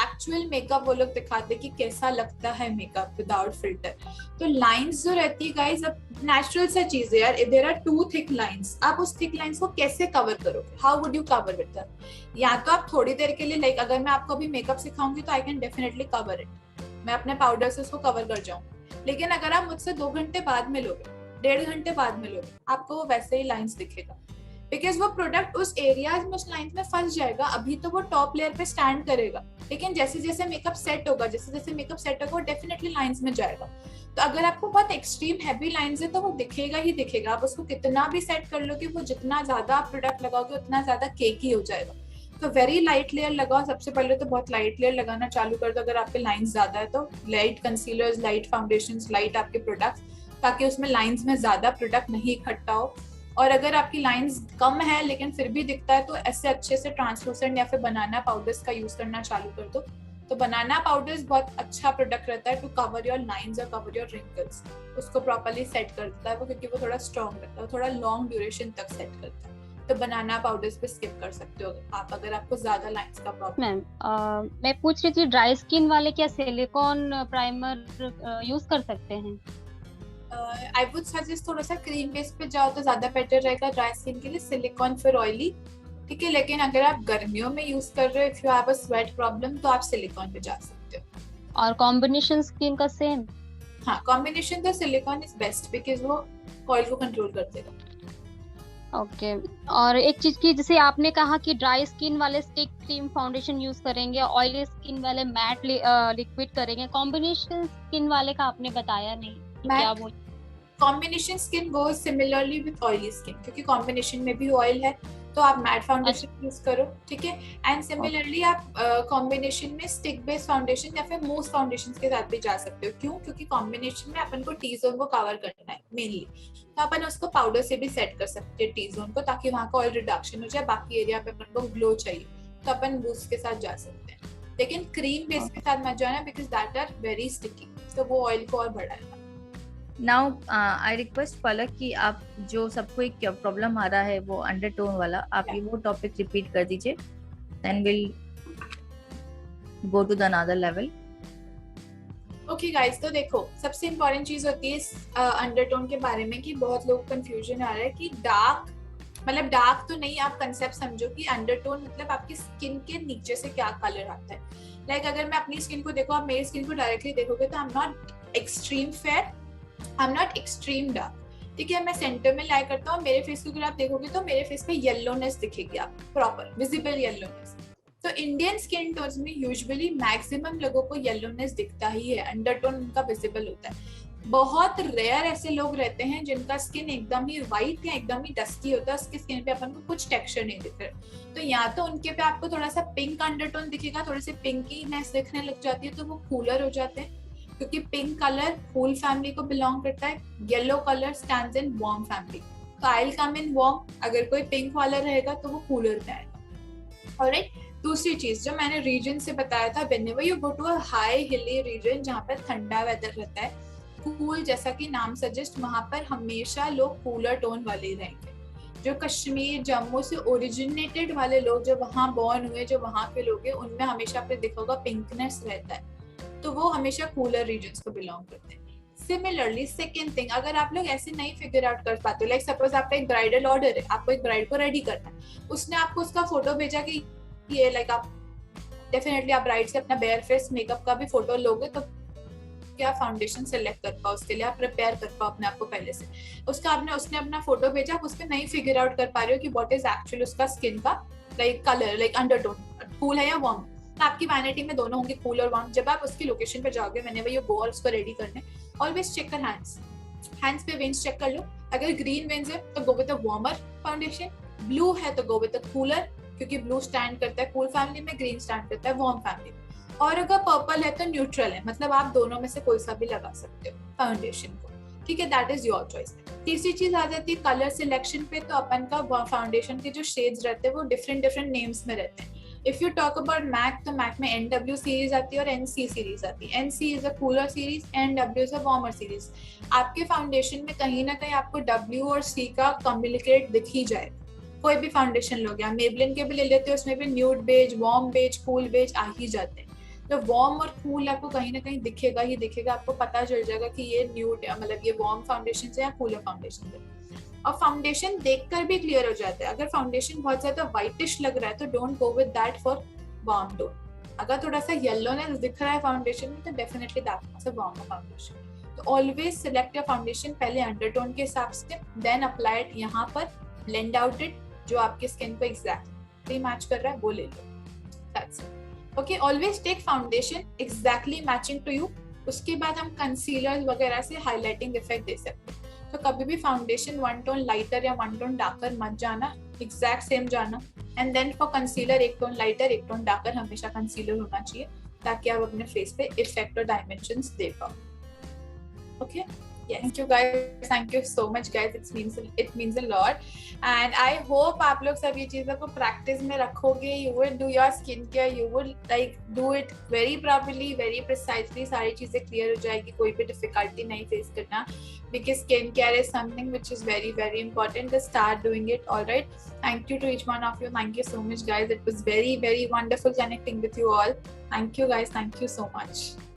एक्चुअल मेकअप वो लोग दिखाते हैं कि कैसा लगता है मेकअप विदाउट फिल्टर. तो लाइंस जो रहती है गाइस, अब नेचुरल सा चीज है यार, देयर आर 2 थिक लाइंस, आप उस थिक लाइंस को कैसे कवर करोगे? How would you cover with that? या तो आप थोड़ी देर के लिए, लाइक अगर मैं आपको अभी मेकअप सिखाऊंगी तो I can definitely cover it, मैं अपने पाउडर से उसको कवर कर जाऊंगी. लेकिन अगर आप मुझसे 2 घंटे बाद में लोगे, 1.5 घंटे बाद में लोगे, आपको वो वैसे ही लाइंस दिखेगा, बिकॉज वो प्रोडक्ट उस एरियाज में, उस लाइंस में फंस जाएगा. अभी तो वो टॉप लेयर पे स्टैंड करेगा, लेकिन जैसे जैसे मेकअप सेट होगा, जैसे जैसे मेकअप सेट होगा, वो डेफिनेटली लाइंस में जाएगा. तो अगर आपको बहुत एक्सट्रीम हैवी लाइंस है तो वो दिखेगा ही दिखेगा, आप उसको कितना भी सेट कर लोगे, वो जितना ज्यादा आप प्रोडक्ट लगाओगे उतना ज्यादा केकी हो जाएगा. तो वेरी लाइट लेयर लगाओ. सबसे पहले तो बहुत लाइट लेयर लगाना चालू कर दो अगर आपके लाइंस ज्यादा है तो. Light concealers, light foundations, light आपके प्रोडक्ट्स, ताकि उसमें लाइंस में ज्यादा प्रोडक्ट नहीं इकट्ठा हो. और अगर आपकी लाइंस कम है लेकिन फिर भी दिखता है तो ऐसे अच्छे से ट्रांसलूसेंट या फिर बनाना पाउडर्स का यूज करना चालू कर दो. तो बनाना पाउडर्स बहुत अच्छा प्रोडक्ट रहता है टू कवर योर लाइंस और कवर योर रिंकल्स. उसको प्रॉपर्ली सेट कर देता है वो, क्योंकि वो थोड़ा स्ट्रॉन्ग रहता है, थोड़ा लॉन्ग ड्यूरेशन तक सेट करता है. तो बनाना पाउडर्स पे स्किप कर सकते हो आप अगर आपको ज्यादा लाइंस का प्रॉब्लम. मैम, मैं पूछ रही थी, ड्राई स्किन वाले क्या सिलिकॉन प्राइमर यूज कर सकते हैं? आई वुड सजेस्ट थोड़ा सा क्रीम बेस पे जाओ तो ज्यादा बेटर रहेगा ड्राई स्किन के लिए. सिलिकॉन फिर ऑयली, ठीक है. लेकिन अगर आप गर्मियों में यूज कर रहे हो, if you have a sweat problem, तो आप सिलिकॉन पे जा सकते हो. और कॉम्बिनेशन स्किन का सेम? हाँ, कॉम्बिनेशन तो सिलिकॉन इज बेस्ट, बिकॉज वो ऑयल को कंट्रोल कर देगा. ओके. और एक चीज की, जैसे आपने कहा कि ड्राई स्किन वाले स्टिक क्रीम फाउंडेशन यूज करेंगे, ऑयली स्किन वाले मैट लिक्विड करेंगे, कॉम्बिनेशन स्किन वाले का आपने बताया नहीं, क्या बोल? Combination skin goes similarly with oily skin, क्योंकि कॉम्बिनेशन में भी ऑयल है, तो आप मैट फाउंडेशन यूज करो, ठीक है. एंड सिमिलरली आप कॉम्बिनेशन में स्टिक बेस्ड फाउंडेशन या फिर मूस फाउंडेशन के साथ भी जा सकते हो. क्यों? क्योंकि कॉम्बिनेशन में अपन को टी जोन को कवर करना है मेनली, तो अपन उसको पाउडर से भी सेट कर सकते हैं टी जोन को, ताकि वहाँ का ऑयल रिडक्शन हो जाए. बाकी एरिया पे अपन को ग्लो चाहिए तो अपन बूस्ट के साथ जा सकते हैं. लेकिन क्रीम बेस के साथ मत जाना because that are very sticky, तो वो ऑयल को और बढ़ाएगा। नाउ आई रिक्वेस्ट पलक कि आप जो सबको एक प्रॉब्लम आ रहा है वो अंडरटोन वाला, आप ये वो टॉपिक रिपीट कर दीजिए, then will go to the another level. Okay guys, तो देखो सबसे इम्पोर्टेंट चीज होती है अंडरटोन के बारे में कि बहुत लोग कंफ्यूजन आ रहा है कि डार्क मतलब डार्क तो नहीं, आप कंसेप्ट समझो कि अंडरटोन मतलब आपकी स्किन के नीचे से क्या कलर आता है। लाइक अगर मैं अपनी स्किन को देखो, आप मेरी स्किन को डायरेक्टली देखोगे तो I am not extreme fair, I am not extreme dark, ठीक है। मैं सेंटर में लाई करता हूँ, मेरे फेस को अगर आप देखोगे तो मेरे फेस पे येलोनेस दिखेगी, आप प्रॉपर विजिबल येलोनेस। तो इंडियन स्किन टोन्स में यूजुअली मैक्सिमम लोगों को येलोनेस दिखता ही है, अंडरटोन उनका विजिबल होता है। बहुत रेयर ऐसे लोग रहते हैं जिनका स्किन एकदम ही व्हाइट या एकदम ही डस्की होता है, उसकी स्किन पे अपन को कुछ टेक्सचर नहीं दिख रहा। तो या तो उनके पे आपको थोड़ा सा पिंक अंडरटोन दिखेगा, थोड़ी सी पिंकीनेस दिखने लग जाती है, तो वो कूलर हो जाते हैं क्योंकि पिंक कलर कूल फैमिली को बिलोंग करता है, yellow colour stands in warm family, तो I will come in warm. अगर कोई पिंक वाला रहेगा तो वो कूलर में आएगा। ऑलराइट, दूसरी चीज जो मैंने रीजन से बताया था, whenever you go to a high hilly region जहाँ पर ठंडा वेदर रहता है, कूल जैसा कि नाम सजेस्ट, वहां पर हमेशा लोग कूलर टोन वाले रहेंगे। जो कश्मीर जम्मू से ओरिजिनेटेड वाले लोग जो वहाँ बॉर्न हुए, जो वहाँ के लोग हैं, उनमें हमेशा आपने देखा होगा पिंकनेस रहता है, तो वो हमेशा कूलर रीजन्स को बिलोंग करते हैं। सिमिलरली सेकेंड थिंग, अगर आप लोग ऐसे नहीं फिगर आउट कर पाते, लाइक सपोज आपका एक ब्राइडल ऑर्डर है, आपको एक ब्राइड को रेडी करना है, उसने आपको उसका फोटो भेजा कि ये लाइक आप डेफिनेटली आप ब्राइड से अपना बेयर फेस मेकअप का भी फोटो लोगे तो क्या फाउंडेशन सेलेक्ट कर पाओ, उसके लिए आप प्रिपेयर कर पाओ अपने आप को पहले से। उसने अपना फोटो भेजा, आप उस पर नहीं फिगर आउट कर पा रहे हो कि व्हाट इज एक्चुअली उसका स्किन का like colour, like undertone cool है या वार्म। तो आपकी वैनिटी में दोनों होंगे कूल और वार्म। जब आप उसकी लोकेशन पे जाओगे, व्हेनेवर यू गो और उसको रेडी करने, ऑलवेज चेक कर हैंड्स पे वेन्स चेक कर लो। अगर ग्रीन वेन्स है तो go with a warmer foundation, blue है तो गो विद अ कूलर, क्योंकि ब्लू स्टैंड करता है कूल फैमिली में, ग्रीन स्टैंड करता है वार्म फैमिली में। और अगर पर्पल है तो न्यूट्रल है, मतलब आप दोनों में से कोई सा भी लगा सकते हो फाउंडेशन को, ठीक है, दैट इज योर चॉइस। तीसरी चीज आ जाती है कलर सिलेक्शन पे। तो अपन का फाउंडेशन के जो शेड्स रहते हैं वो डिफरेंट नेम्स में रहते हैं। If you talk about MAC, तो मैक में NW सीरीज आती है और NC सीरीज आती है। NC is a cooler series, NW is a warmer series. आपके फाउंडेशन में कहीं ना कहीं आपको W और C का कम्युनिकेट दिख ही जाए। कोई भी फाउंडेशन लोगे, आप मेबलिन के भी ले लेते हो, उसमें भी nude beige, warm beige, cool beige आ ही जाते हैं। तो वार्म और कूल आपको कहीं ना कहीं दिखेगा ही दिखेगा, आपको पता चल जाएगा कि ये न्यूड मतलब ये वार्म फाउंडेशन है या कूलर फाउंडेशन है। और फाउंडेशन देखकर भी क्लियर हो जाता है। अगर फाउंडेशन बहुत ज्यादा व्हाइटिश लग रहा है तो don't go with that for warm tone. अगर थोड़ा सा येलोनेस दिख रहा है फाउंडेशन में तो definitely that is a warm foundation. तो ऑलवेज सिलेक्ट योर फाउंडेशन पहले अंडरटोन के हिसाब से, देन अप्लाई इट यहाँ पर, ब्लेंड आउट इट, जो आपके स्किन को एग्जैक्टली मैच कर रहा है वो ले लो, that's it. Okay, always take foundation exactly matching to you. उसके बाद हम कंसीलर वगैरह से हाईलाइटिंग इफेक्ट दे सकते हैं। तो कभी भी फाउंडेशन 1 टोन लाइटर या 1 टोन डार्कर मत जाना, एग्जैक्ट सेम जाना। And then for concealer 1 tone lighter 1 tone darker हमेशा कंसीलर होना चाहिए, ताकि आप अपने फेस पे इफेक्ट और डायमेंशंस दे पाओ। Okay, yes, thank you guys, thank you so much guys, it means a lot and I hope आप लोग सब ये चीज़ों को प्रैक्टिस में रखोगे। you will do your skin care, you will like do it very properly, very precisely, सारी चीज़ें क्लियर हो जाएगी, कोई भी डिफिकल्टी नहीं फेस करना, because skin care is something which is very important to start doing it. All right, thank you to each one of you, thank you so much guys, it was very wonderful connecting with you all. Thank you guys, thank you so much.